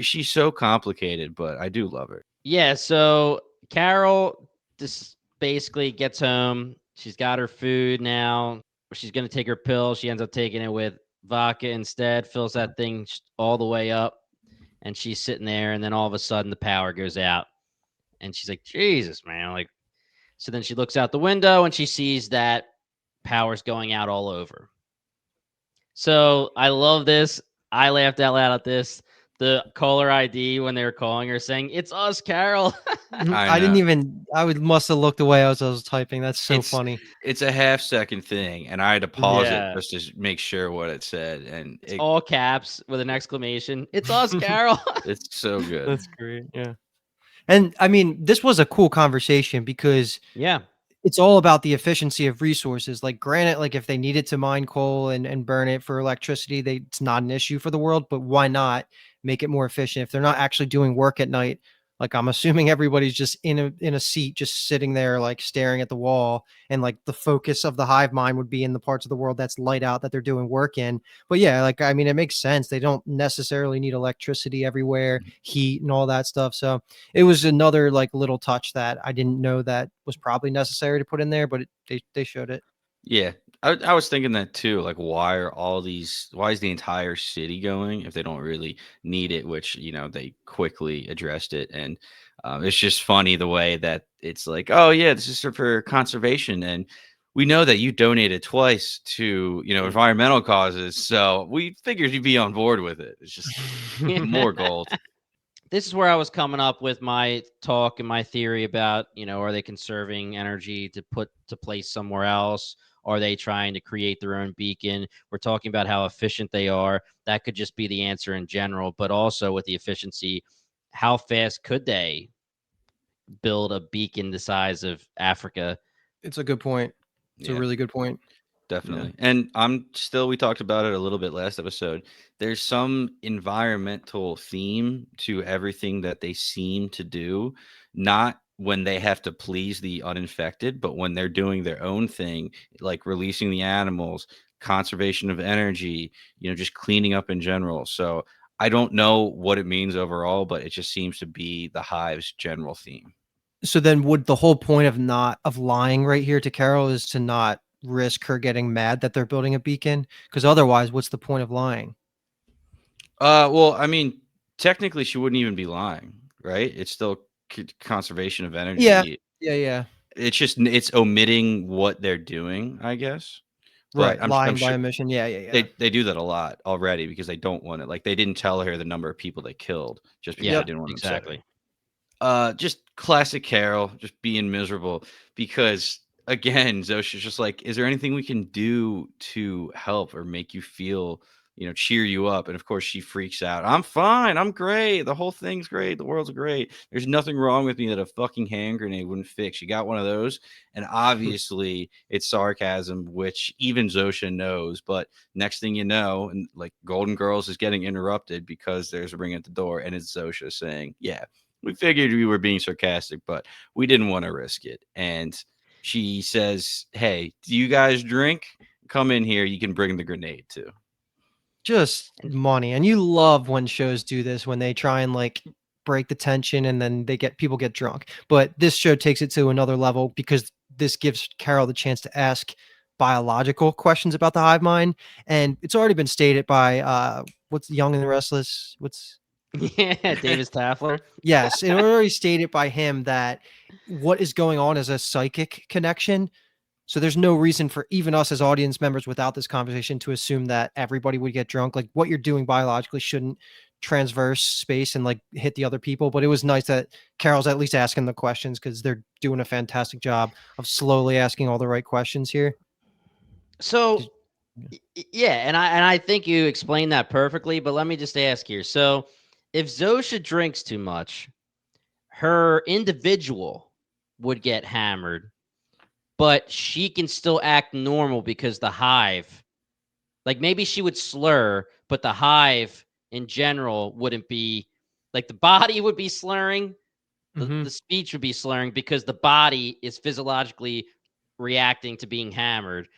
she's so complicated, but I do love her. Yeah, so Carol just basically gets home. She's got her food now. She's going to take her pill. She ends up taking it with vodka instead, fills that thing all the way up, and she's sitting there, and then all of a sudden the power goes out. And she's like, Jesus, man. Like, so then she looks out the window and she sees that power's going out all over. So I love this. I laughed out loud at this. The caller ID when they were calling her saying, "It's us, Carol." I didn't even. Must have looked away as I was typing. That's so funny. It's a half-second thing, and I had to pause it just to make sure what it said, and it's all caps with an exclamation. It's us, Carol. It's so good. That's great. Yeah. And I mean, this was a cool conversation because it's all about the efficiency of resources. Like, granted, like if they needed to mine coal and burn it for electricity, it's not an issue for the world, but why not make it more efficient? If they're not actually doing work at night, like I'm assuming everybody's just in a seat, just sitting there, like staring at the wall, and like the focus of the hive mind would be in the parts of the world that's light out that they're doing work in. But yeah, like, I mean, it makes sense. They don't necessarily need electricity everywhere, heat and all that stuff. So it was another like little touch that I didn't know that was probably necessary to put in there, but they showed it. Yeah. I was thinking that too. Like, why is the entire city going if they don't really need it? Which, they quickly addressed it. And it's just funny the way that it's like, oh, yeah, this is for conservation. And we know that you donated twice to, environmental causes. So we figured you'd be on board with it. It's just more gold. This is where I was coming up with my talk and my theory about, are they conserving energy to put to place somewhere else? Are they trying to create their own beacon? We're talking about how efficient they are. That could just be the answer in general, but also with the efficiency, how fast could they build a beacon the size of Africa? It's a good point. It's a really good point. Definitely. Yeah. And we talked about it a little bit last episode. There's some environmental theme to everything that they seem to do, not when they have to please the uninfected, but when they're doing their own thing, like releasing the animals, conservation of energy, just cleaning up in general. So I don't know what it means overall, but it just seems to be the hive's general theme. So then would the whole point of lying right here to Carol is to not risk her getting mad that they're building a beacon? Because otherwise, what's the point of lying? Well, I mean, technically she wouldn't even be lying, right? It's still conservation of energy. Yeah. It's omitting what they're doing, I guess. Right, lying by omission. Yeah. They do that a lot already because they don't want it. Like, they didn't tell her the number of people they killed just because they didn't want to say it. Just classic Carol, just being miserable because, again, Zosha's just like, is there anything we can do to help or make you feel, cheer you up? And of course she freaks out. I'm fine. I'm great. The whole thing's great. The world's great. There's nothing wrong with me that a fucking hand grenade wouldn't fix. She got one of those. And obviously it's sarcasm, which even Zosha knows. But next thing you know, and like Golden Girls is getting interrupted because there's a ring at the door and it's Zosha saying, yeah, we figured we were being sarcastic, but we didn't want to risk it. And she says, hey, do you guys drink? Come in here. You can bring the grenade too. Just money. And you love when shows do this, when they try and like break the tension and then people get drunk. But this show takes it to another level because this gives Carol the chance to ask biological questions about the hive mind. And it's already been stated by what's Young and the Restless? Davis Taffler. Yes, it already stated by him that what is going on is a psychic connection. So there's no reason for even us as audience members without this conversation to assume that everybody would get drunk. Like what you're doing biologically shouldn't transverse space and like hit the other people. But it was nice that Carol's at least asking the questions because they're doing a fantastic job of slowly asking all the right questions here. So yeah, and I think you explained that perfectly, but let me just ask here. So if Zosha drinks too much, her individual would get hammered, but she can still act normal because the hive, like maybe she would slur, but the hive in general wouldn't be, like the body would be slurring, the speech would be slurring because the body is physiologically reacting to being hammered.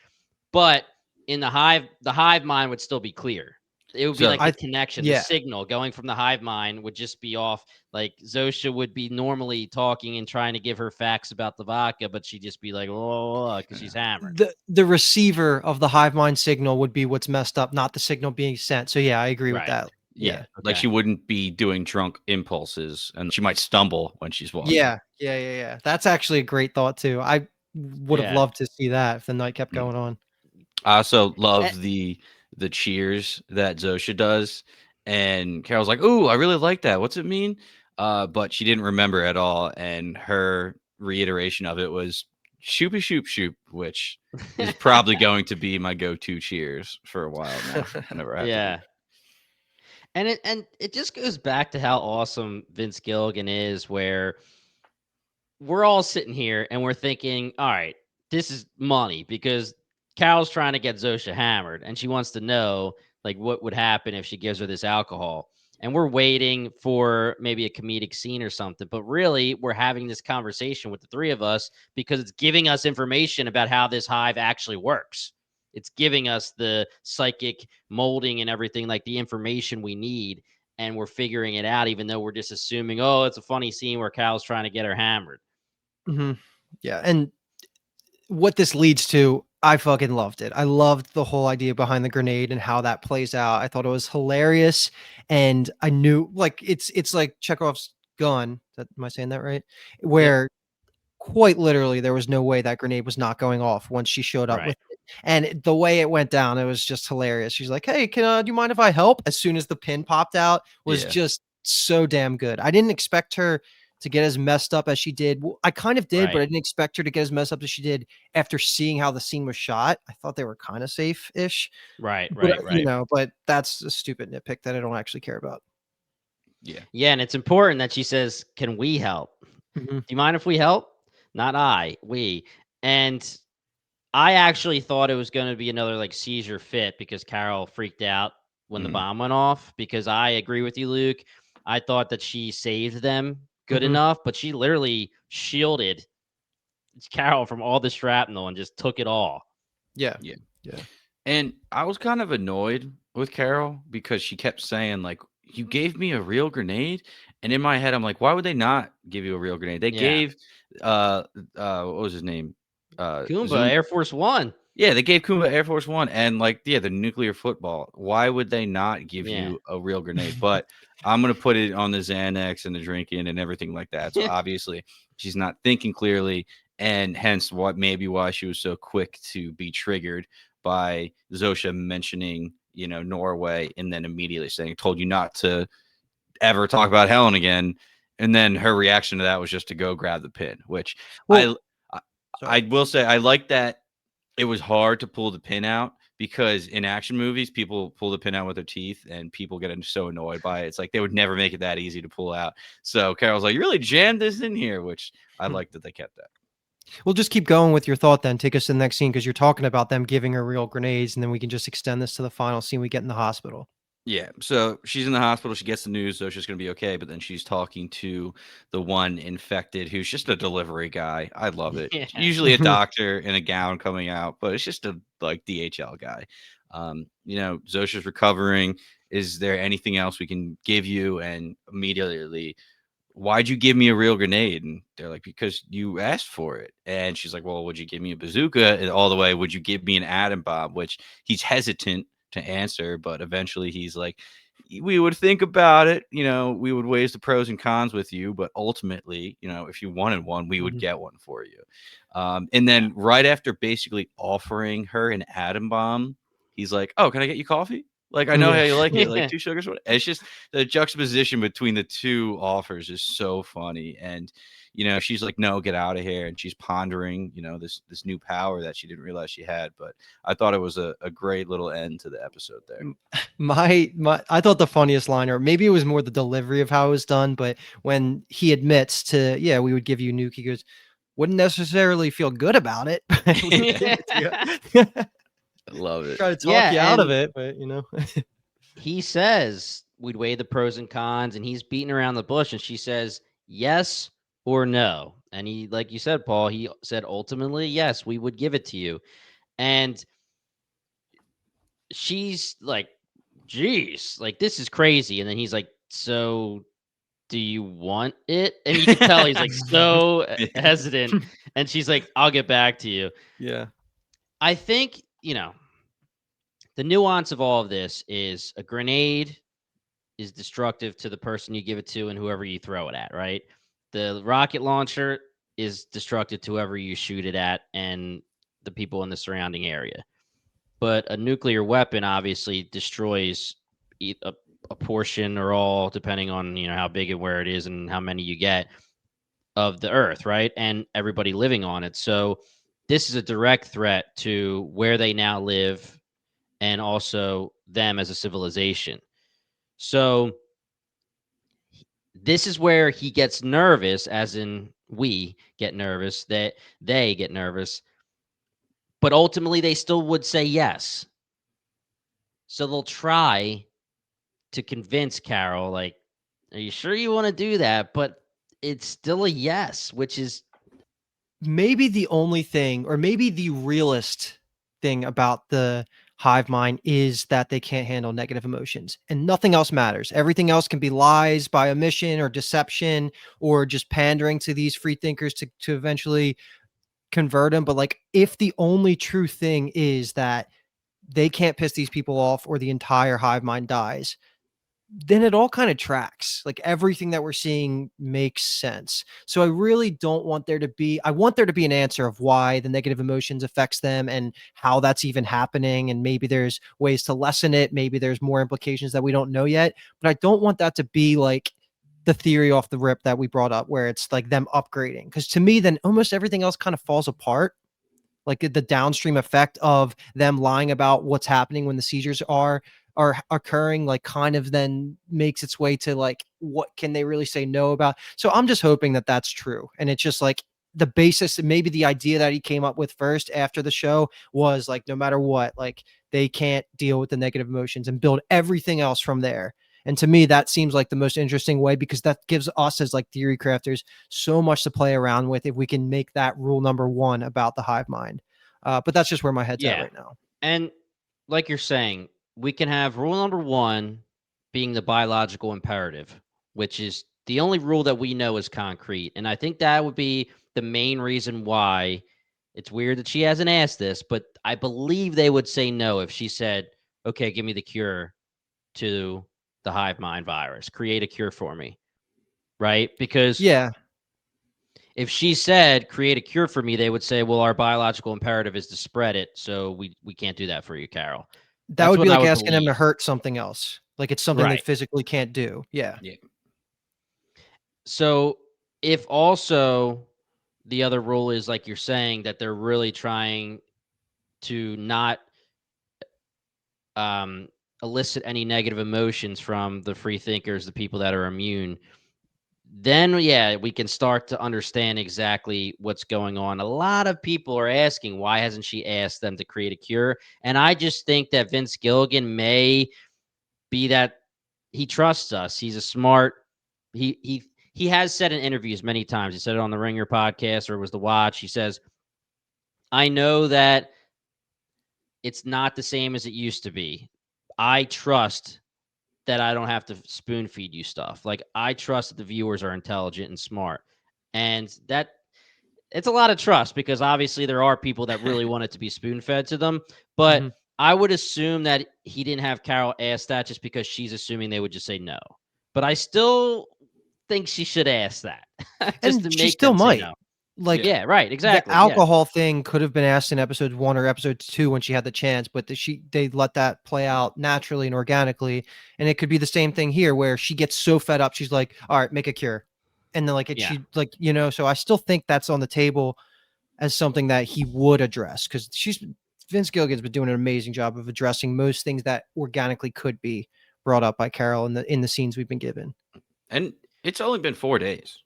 But in the hive mind would still be clear. It would be So like the connection, the yeah. signal going from the hive mind would just be off. Like Zosha would be normally talking and trying to give her facts about the vodka, but she'd just be like, oh, because she's hammered. The receiver of the hive mind signal would be what's messed up, not the signal being sent. So yeah, I agree with Right. that. yeah, like Okay. she wouldn't be doing drunk impulses, and she might stumble when she's walking. Yeah. That's actually a great thought too. I would have Yeah. loved to see that if the night kept going on. I also Eh, love the cheers that Zosha does, and Carol's like, "Ooh, I really like that. What's it mean?" But she didn't remember at all, and her reiteration of it was "shoopy shoop shoop," which is probably going to be my go-to cheers for a while now. Whenever I have to do yeah. And it just goes back to how awesome Vince Gilligan is, where we're all sitting here and we're thinking, all right, this is money because Carol's trying to get Zosha hammered and she wants to know like what would happen if she gives her this alcohol. And we're waiting for maybe a comedic scene or something. But really, we're having this conversation with the three of us because it's giving us information about how this hive actually works. It's giving us the psychic molding and everything, like the information we need. And we're figuring it out, even though we're just assuming, oh, it's a funny scene where Carol's trying to get her hammered. Yeah, and what this leads to, I fucking loved it. I loved the whole idea behind the grenade and how that plays out. I thought it was hilarious, and I knew like it's like Chekhov's gun. Am I saying that right? Yep. Where quite literally there was no way that grenade was not going off once she showed up Right. with it. And the way it went down, it was just hilarious. She's like, "Hey, do you mind if I help?" As soon as the pin popped out, was Yeah. just so damn good. I didn't expect her to get as messed up as she did. Well, I kind of did, but Right. I didn't expect her to get as messed up as she did after seeing how the scene was shot. I thought they were kind of safe-ish, Right. but Right. Right. but that's a stupid nitpick that I don't actually care about. Yeah. Yeah. And it's important that she says, can we help? Mhm. Do you mind if we help? Not I, we. And I actually thought it was going to be another like seizure fit because Carol freaked out when the Mhm. bomb went off. Because I agree with you, Luke. I thought that she saved them good Mhm. enough, but she literally shielded Carol from all the shrapnel and just took it all. Yeah. Yeah. Yeah. And I was kind of annoyed with Carol because she kept saying, like, "You gave me a real grenade." And in my head, I'm like, why would they not give you a real grenade? They Yeah. gave what was his name? Kumba, Air Force One. Yeah, they gave Kumba Air Force One and like the nuclear football. Why would they not give Yeah. you a real grenade? But I'm gonna put it on the Xanax and the drinking and everything like that. So obviously she's not thinking clearly, and hence why she was so quick to be triggered by Zosha mentioning, Norway, and then immediately saying, "Told you not to ever talk about Helen again." And then her reaction to that was just to go grab the pin, which Well, I sorry. I will say I like that it was hard to pull the pin out because in action movies, people pull the pin out with their teeth and people get so annoyed by it. It's like they would never make it that easy to pull out. So Carol's like, "You really jammed this in here," which I like that they kept that. We'll just keep going with your thought then. Take us to the next scene because you're talking about them giving her real grenades, and then we can just extend this to the final scene we get in the hospital. Yeah, so she's in the hospital. She gets the news, so she's going to be okay. But then she's talking to the one infected who's just a delivery guy. I love it. Yeah. Usually a doctor in a gown coming out, but it's just a like DHL guy. Zosha's recovering. Is there anything else we can give you? And immediately, why'd you give me a real grenade? And they're like, because you asked for it. And she's like, well, would you give me a bazooka? And all the way, would you give me an atom bomb? Which he's hesitant to answer, but eventually he's like, we would think about it, we would weigh the pros and cons with you, but ultimately, if you wanted one, we would get one for you. And then right after basically offering her an atom bomb, he's like, "Oh, can I get you coffee? Like, I know how you like it, like 2 sugars." It's just the juxtaposition between the two offers is so funny. And, she's like, "No, get out of here." And she's pondering, this new power that she didn't realize she had. But I thought it was a great little end to the episode there. I thought the funniest line, or maybe it was more the delivery of how it was done, but when he admits to, yeah, we would give you nuke, he goes, "Wouldn't necessarily feel good about it." We would give it to you. I love it. Try to talk you out of it, but he says we'd weigh the pros and cons, and he's beating around the bush, and she says yes or no. And he, like you said, Paul, he said ultimately, yes, we would give it to you. And she's like, geez, like, this is crazy. And then he's like, so do you want it? And you can tell he's like so hesitant. And she's like, I'll get back to you. Yeah. I think, the nuance of all of this is a grenade is destructive to the person you give it to and whoever you throw it at, right? The rocket launcher is destructive to whoever you shoot it at and the people in the surrounding area. But a nuclear weapon obviously destroys a portion or all, depending on, how big and where it is and how many you get, of the earth, right? And everybody living on it. So this is a direct threat to where they now live and also them as a civilization. So this is where he gets nervous, as in we get nervous, that they get nervous, but ultimately they still would say yes. So they'll try to convince Carol, like, are you sure you want to do that? But it's still a yes, which is maybe the only thing, or maybe the realist thing about the hive mind is that they can't handle negative emotions and nothing else matters. Everything else can be lies by omission or deception or just pandering to these free thinkers to eventually convert them. But like, if the only true thing is that they can't piss these people off or the entire hive mind dies, then it all kind of tracks. Like, everything that we're seeing makes sense. So I really don't want there to be, I want there to be an answer of why the negative emotions affects them and how that's even happening. And maybe there's ways to lessen it. Maybe there's more implications that we don't know yet, but I don't want that to be like the theory off the rip that we brought up, where it's like them upgrading. Because to me, then almost everything else kind of falls apart. Like the downstream effect of them lying about what's happening when the seizures are occurring, like, kind of then makes its way to like, what can they really say no about? So I'm just hoping that that's true. And it's just like the basis, maybe the idea that he came up with first after the show was like, no matter what, like, they can't deal with the negative emotions and build everything else from there. And to me, that seems like the most interesting way, because that gives us as like theory crafters so much to play around with if we can make that rule number one about the hive mind. But that's just where my head's at right now. And like you're saying, we can have rule number one being the biological imperative, which is the only rule that we know is concrete. And I think that would be the main reason why it's weird that she hasn't asked this, but I believe they would say no if she said, okay, give me the cure to the hive mind virus, create a cure for me. Right? Because if she said create a cure for me, they would say, well, our biological imperative is to spread it. So we can't do that for you, Carol. That would be like asking them to hurt something else. Like, it's something they physically can't do. Yeah. So if also the other rule is, like you're saying, that they're really trying to not elicit any negative emotions from the free thinkers, the people that are immune, then we can start to understand exactly what's going on. A lot of people are asking, why hasn't she asked them to create a cure? And I just think that Vince Gilligan may be that he trusts us. He's a smart, he has said in interviews many times, he said it on the Ringer podcast, or it was The Watch. He says, I know that it's not the same as it used to be. I trust that I don't have to spoon feed you stuff. Like, I trust that the viewers are intelligent and smart. And that it's a lot of trust, because obviously there are people that really want it to be spoon fed to them. But I would assume that he didn't have Carol ask that just because she's assuming they would just say no. But I still think she should ask that just to And she make still them say might. no. Like, Yeah, right. the Exactly. Yeah. alcohol thing could have been asked in episode 1 or episode 2 when she had the chance, but they let that play out naturally and organically. And it could be the same thing here where she gets so fed up, she's like, all right, make a cure. And then Yeah. so I still think that's on the table as something that he would address, because Vince Gilligan's been doing an amazing job of addressing most things that organically could be brought up by Carol in the scenes we've been given. And it's only been 4 days.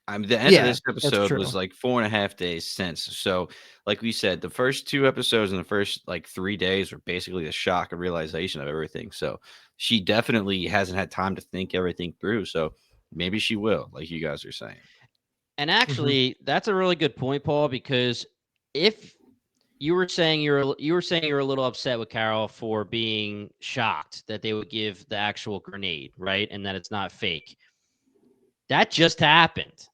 I mean, the end of Yeah, this that's episode true. was like 4.5 days since. So, like we said, the first 2 episodes and the first like 3 days were basically a shock and realization of everything. So, she definitely hasn't had time to think everything through. So, maybe she will, like you guys are saying. And actually, that's a really good point, Paul, because if you were saying you're a little upset with Carol for being shocked that they would give the actual grenade, right? And that it's not fake. That just happened.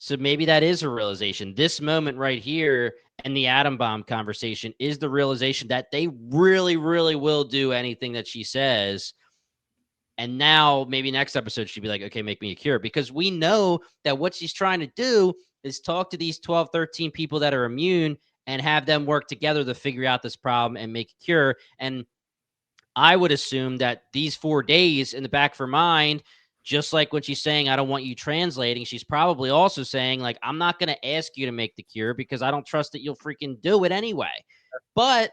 So maybe that is a realization. This moment right here and the atom bomb conversation is the realization that they really, really will do anything that she says. And now maybe next episode she'd be like, okay, make me a cure. Because we know that what she's trying to do is talk to these 12, 13 people that are immune and have them work together to figure out this problem and make a cure. And I would assume that these 4 days in the back of her mind, just like when she's saying, I don't want you translating, she's probably also saying, like, I'm not going to ask you to make the cure because I don't trust that you'll freaking do it anyway. But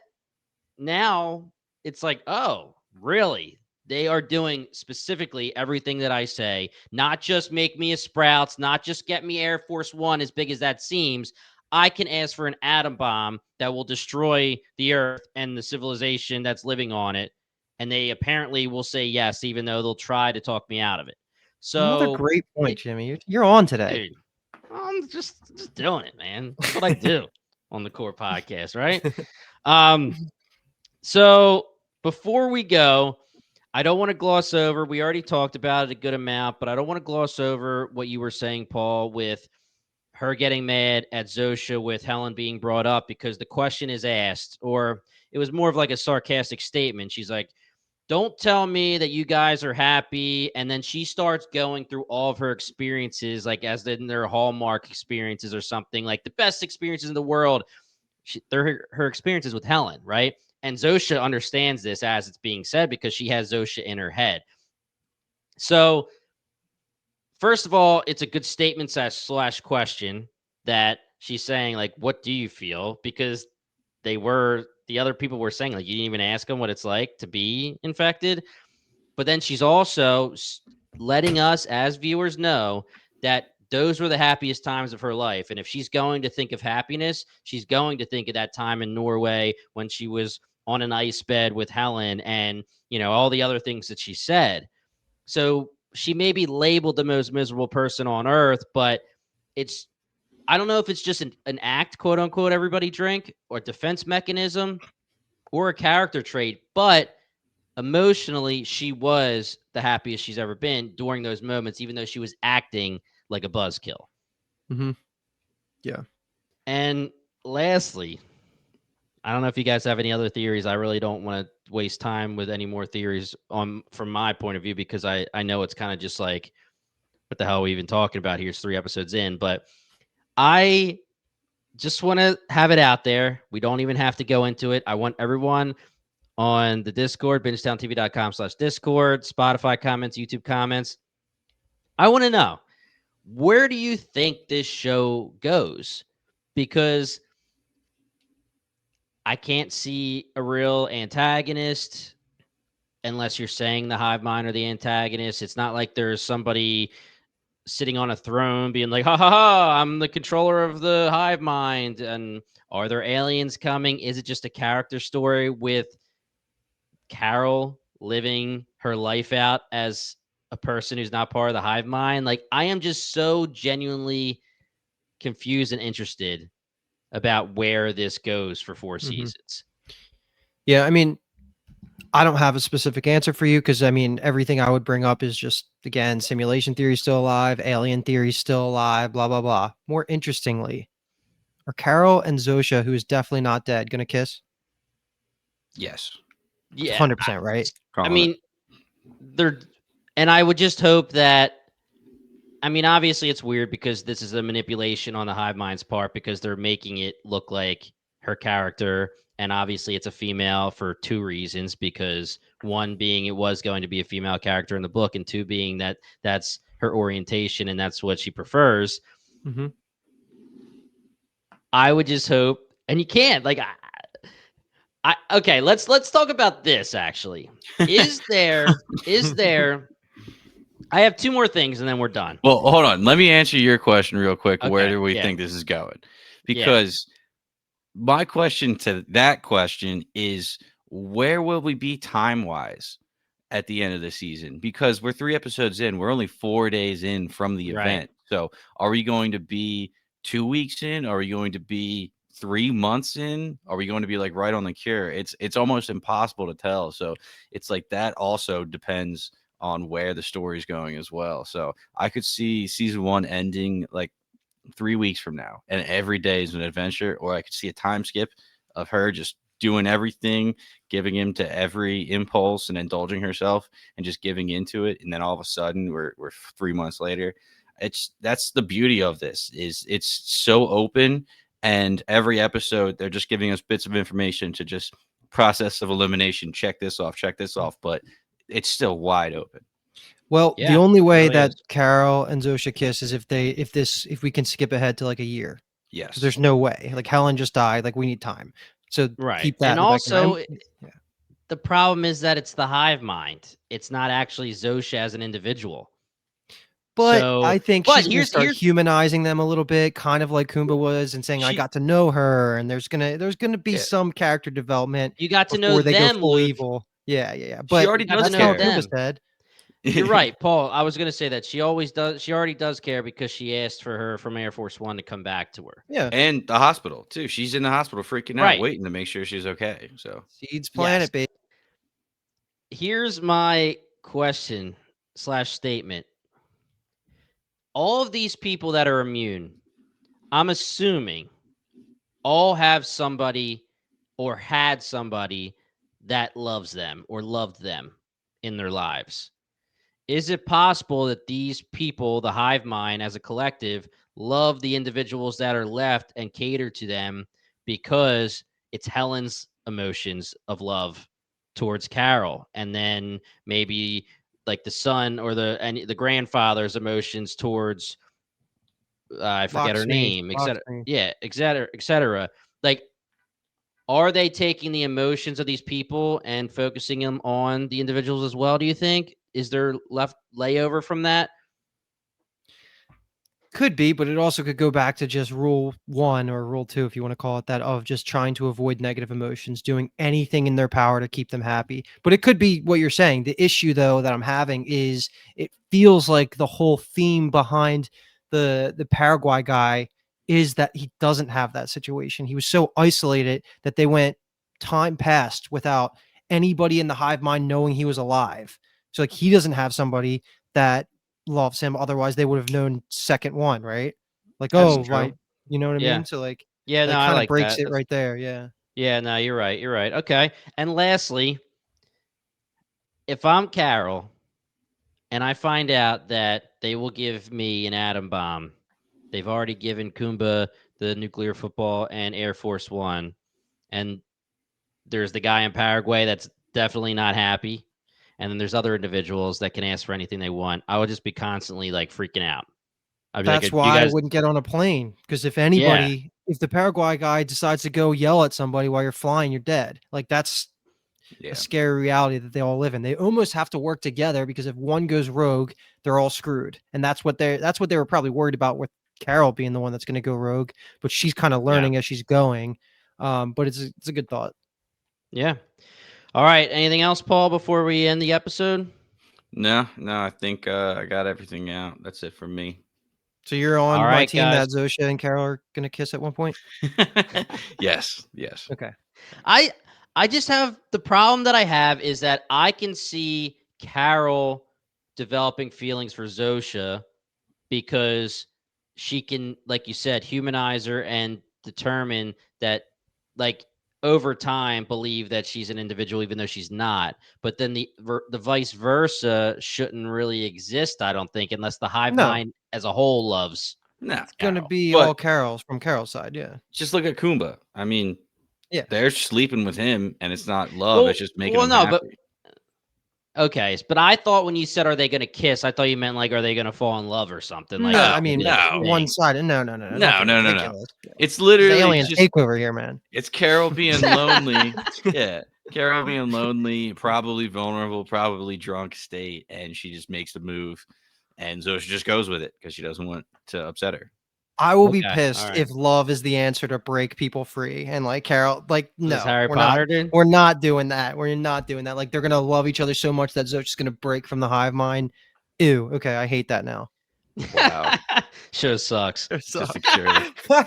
now it's like, oh, really? They are doing specifically everything that I say, not just make me a Sprouts, not just get me Air Force One, as big as that seems. I can ask for an atom bomb that will destroy the Earth and the civilization that's living on it. And they apparently will say yes, even though they'll try to talk me out of it. Another So, great point, Jimmy. You're on today. dude, I'm just doing it, man. That's what I do on the Core Podcast, right? So before we go, I don't want to gloss over. We already talked about it a good amount, but I don't want to gloss over what you were saying, Paul, with her getting mad at Zosha with Helen being brought up, because the question is asked, or it was more of like a sarcastic statement. She's like, don't tell me that you guys are happy. And then she starts going through all of her experiences, like as in their Hallmark experiences or something, like the best experiences in the world. They're her experiences with Helen, right? And Zosha understands this as it's being said because she has Zosha in her head. So, first of all, it's a good statement slash question that she's saying, like, what do you feel? Because the other people were saying, like, you didn't even ask them what it's like to be infected. But then she's also letting us as viewers know that those were the happiest times of her life. And if she's going to think of happiness, she's going to think of that time in Norway when she was on an ice bed with Helen and, all the other things that she said. So she may be labeled the most miserable person on earth, but I don't know if it's just an act, quote unquote, everybody drink, or defense mechanism or a character trait, but emotionally, she was the happiest she's ever been during those moments, even though she was acting like a buzzkill. Mm-hmm. Yeah. And lastly, I don't know if you guys have any other theories. I really don't want to waste time with any more theories from my point of view, because I know it's kind of just like, what the hell are we even talking about here? It's 3 episodes in, but I just want to have it out there. We don't even have to go into it. I want everyone on the Discord, bingetowntv.com/Discord, Spotify comments, YouTube comments. I want to know, where do you think this show goes? Because I can't see a real antagonist unless you're saying the hive mind or the antagonist. It's not like there's somebody sitting on a throne being like, ha ha ha, I'm the controller of the hive mind. And are there aliens coming? Is it just a character story with Carol living her life out as a person who's not part of the hive mind? Like, I am just so genuinely confused and interested about where this goes for 4 seasons. Yeah, I mean, I don't have a specific answer for you because, I mean, everything I would bring up is just, again, simulation theory still alive, alien theory still alive, blah, blah, blah. More interestingly, are Carol and Zosha, who is definitely not dead, going to kiss? Yes. Yeah, 100%, right? I Calling it. mean, they're, and I would just hope that. I mean, obviously, it's weird because this is a manipulation on the hive mind's part because they're making it look like her character, and obviously, it's a female for two reasons. Because one being it was going to be a female character in the book, and two being that that's her orientation and that's what she prefers. Mm-hmm. I would just hope, and you can't like. Okay, let's talk about this. Actually, is there? I have two more things, and then we're done. Well, hold on. Let me answer your question real quick. Where Okay, do we yeah, think this is going? yeah, Because my question to that question is, where will we be time-wise at the end of the season? Because we're 3 episodes in. We're only 4 days in from the right. event. So, are we going to be 2 weeks in? Are we going to be 3 months in? Are we going to be like right on the cure? It's almost impossible to tell. So, it's like that also depends on where the story's going as well. So, I could see season 1 ending like 3 weeks from now, and every day is an adventure, or I could see a time skip of her just doing everything, giving in to every impulse and indulging herself and just giving into it. And then all of a sudden we're 3 months later. That's the beauty of this is it's so open, and every episode they're just giving us bits of information to just process of elimination, check this off, but it's still wide open. Well, the Yeah, only it way really that is. Carol and Zosha kiss is if we can skip ahead to like a year. Because Yes. there's no way. Like Helen just died. Like we need time. So Right. keep that And in the back of your also, mind. Yeah. the problem is that it's the hive mind. It's not actually Zosha as an individual. But I So, think but she's gonna start here's humanizing them a little bit, kind of like Kumba was, and saying, "I she got to know her," and there's gonna be Yeah. some character development you got to know before they go them, full Luke. evil. Yeah, yeah, yeah. She But already You got to does that's know not what care. Kumba them. said. You're right, Paul. I was going to say that she always does. She already does care because she asked for her from Air Force One to come back to her. Yeah. And the hospital too. She's in the hospital freaking out, Right. waiting to make sure she's okay. So Seeds Yes. planet, baby. Here's my question slash statement. All of these people that are immune, I'm assuming all have somebody or had somebody that loves them or loved them in their lives. Is it possible that these people, the hive mind as a collective, love the individuals that are left and cater to them because it's Helen's emotions of love towards Carol, and then maybe like the son or the grandfather's emotions towards I forget her Locksmith, name, etc. locksmith. Yeah, etc. etc. Like, are they taking the emotions of these people and focusing them on the individuals as well? Do you think? Is there left layover from that? Could be, but it also could go back to just rule 1 or rule 2, if you want to call it that, of just trying to avoid negative emotions, doing anything in their power to keep them happy. But it could be what you're saying. The issue, though, that I'm having is it feels like the whole theme behind the Paraguay guy is that he doesn't have that situation. He was so isolated that they went time past without anybody in the hive mind knowing he was alive. So like he doesn't have somebody that loves him. Otherwise, they would have known second one, right? Like, That's oh, true. why? You know what I Yeah. mean? So like Yeah, no, that I kind of like breaks that. it right there. Yeah. Yeah, no, you're right. You're right. Okay. And lastly, if I'm Carol and I find out that they will give me an atom bomb, they've already given Kumba the nuclear football and Air Force One, and there's the guy in Paraguay that's definitely not happy. And then there's other individuals that can ask for anything they want. I would just be constantly like freaking out. I'd be like, That's "Do you why I guys?" wouldn't get on a plane because Yeah, if the Paraguay guy decides to go yell at somebody while you're flying, you're dead. Like that's a yeah. scary reality that they all live in. They almost have to work together because if one goes rogue, they're all screwed. And that's what they were probably worried about with Carol being the one that's going to go rogue, but she's kind of yeah, learning as she's going. But it's a good thought. yeah. All right. Anything else, Paul, before we end the episode? No, I think I got everything out. That's it for me. So you're All on my right, team guys. that Zosha and Carol are going to kiss at one point. Yes. Okay. I I just have the problem that I have is that I can see Carol developing feelings for Zosha because she can, like you said, humanize her and determine that, like, over time believe that she's an individual, even though she's not. But then the vice versa shouldn't really exist, I don't think, unless the hive mind as a whole loves. No, It's going to be but all Carol's from Carol's side. Yeah. just look at Kumba. I mean, Yeah. they're sleeping with him, and it's not love. It's just making them happy. Okay, but I thought when you said, are they going to kiss, I thought you meant like, are they going to fall in love or something? Like, No, I mean, no. one-sided. No. It's literally alien just takeover here, man. It's Carol being lonely. Yeah, Carol being lonely, probably vulnerable, probably drunk state, and she just makes the move, and so she just goes with it because she doesn't want to upset her. I will be pissed if love is the answer to break people free. And like Carol, like, no, we're not doing that. We're not doing that. Like, they're going to love each other so much that Zoe's just going to break from the hive mind. Ew. Okay. I hate that now. Wow. Sure sucks. Just all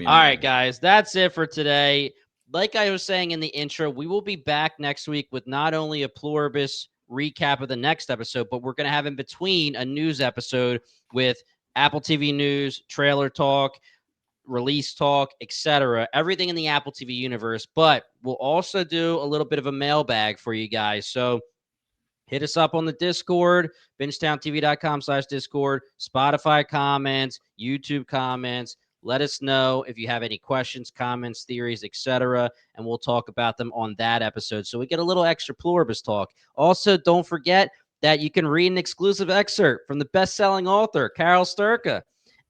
right, guys. That's it for today. Like I was saying in the intro, we will be back next week with not only a Pluribus recap of the next episode, but we're going to have in between a news episode with Apple TV news, trailer talk, release talk, etc. Everything in the Apple TV universe. But we'll also do a little bit of a mailbag for you guys. So hit us up on the Discord, bingetowntv.com/Discord, Spotify comments, YouTube comments. Let us know if you have any questions, comments, theories, etc., and we'll talk about them on that episode. So we get a little extra Pluribus talk. Also, don't forget that you can read an exclusive excerpt from the best-selling author, Carol Sturka,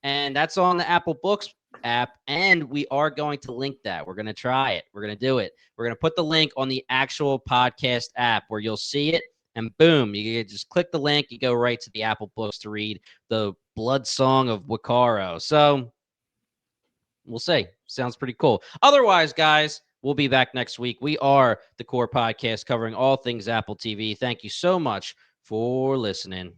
and that's on the Apple Books app, and we are going to link that. We're going to try it. We're going to do it. We're going to put the link on the actual podcast app where you'll see it, and boom, you just click the link. You go right to the Apple Books to read the Blood Song of Wakaro. So we'll see. Sounds pretty cool. Otherwise, guys, we'll be back next week. We are the Core Podcast covering all things Apple TV. Thank you so much for listening.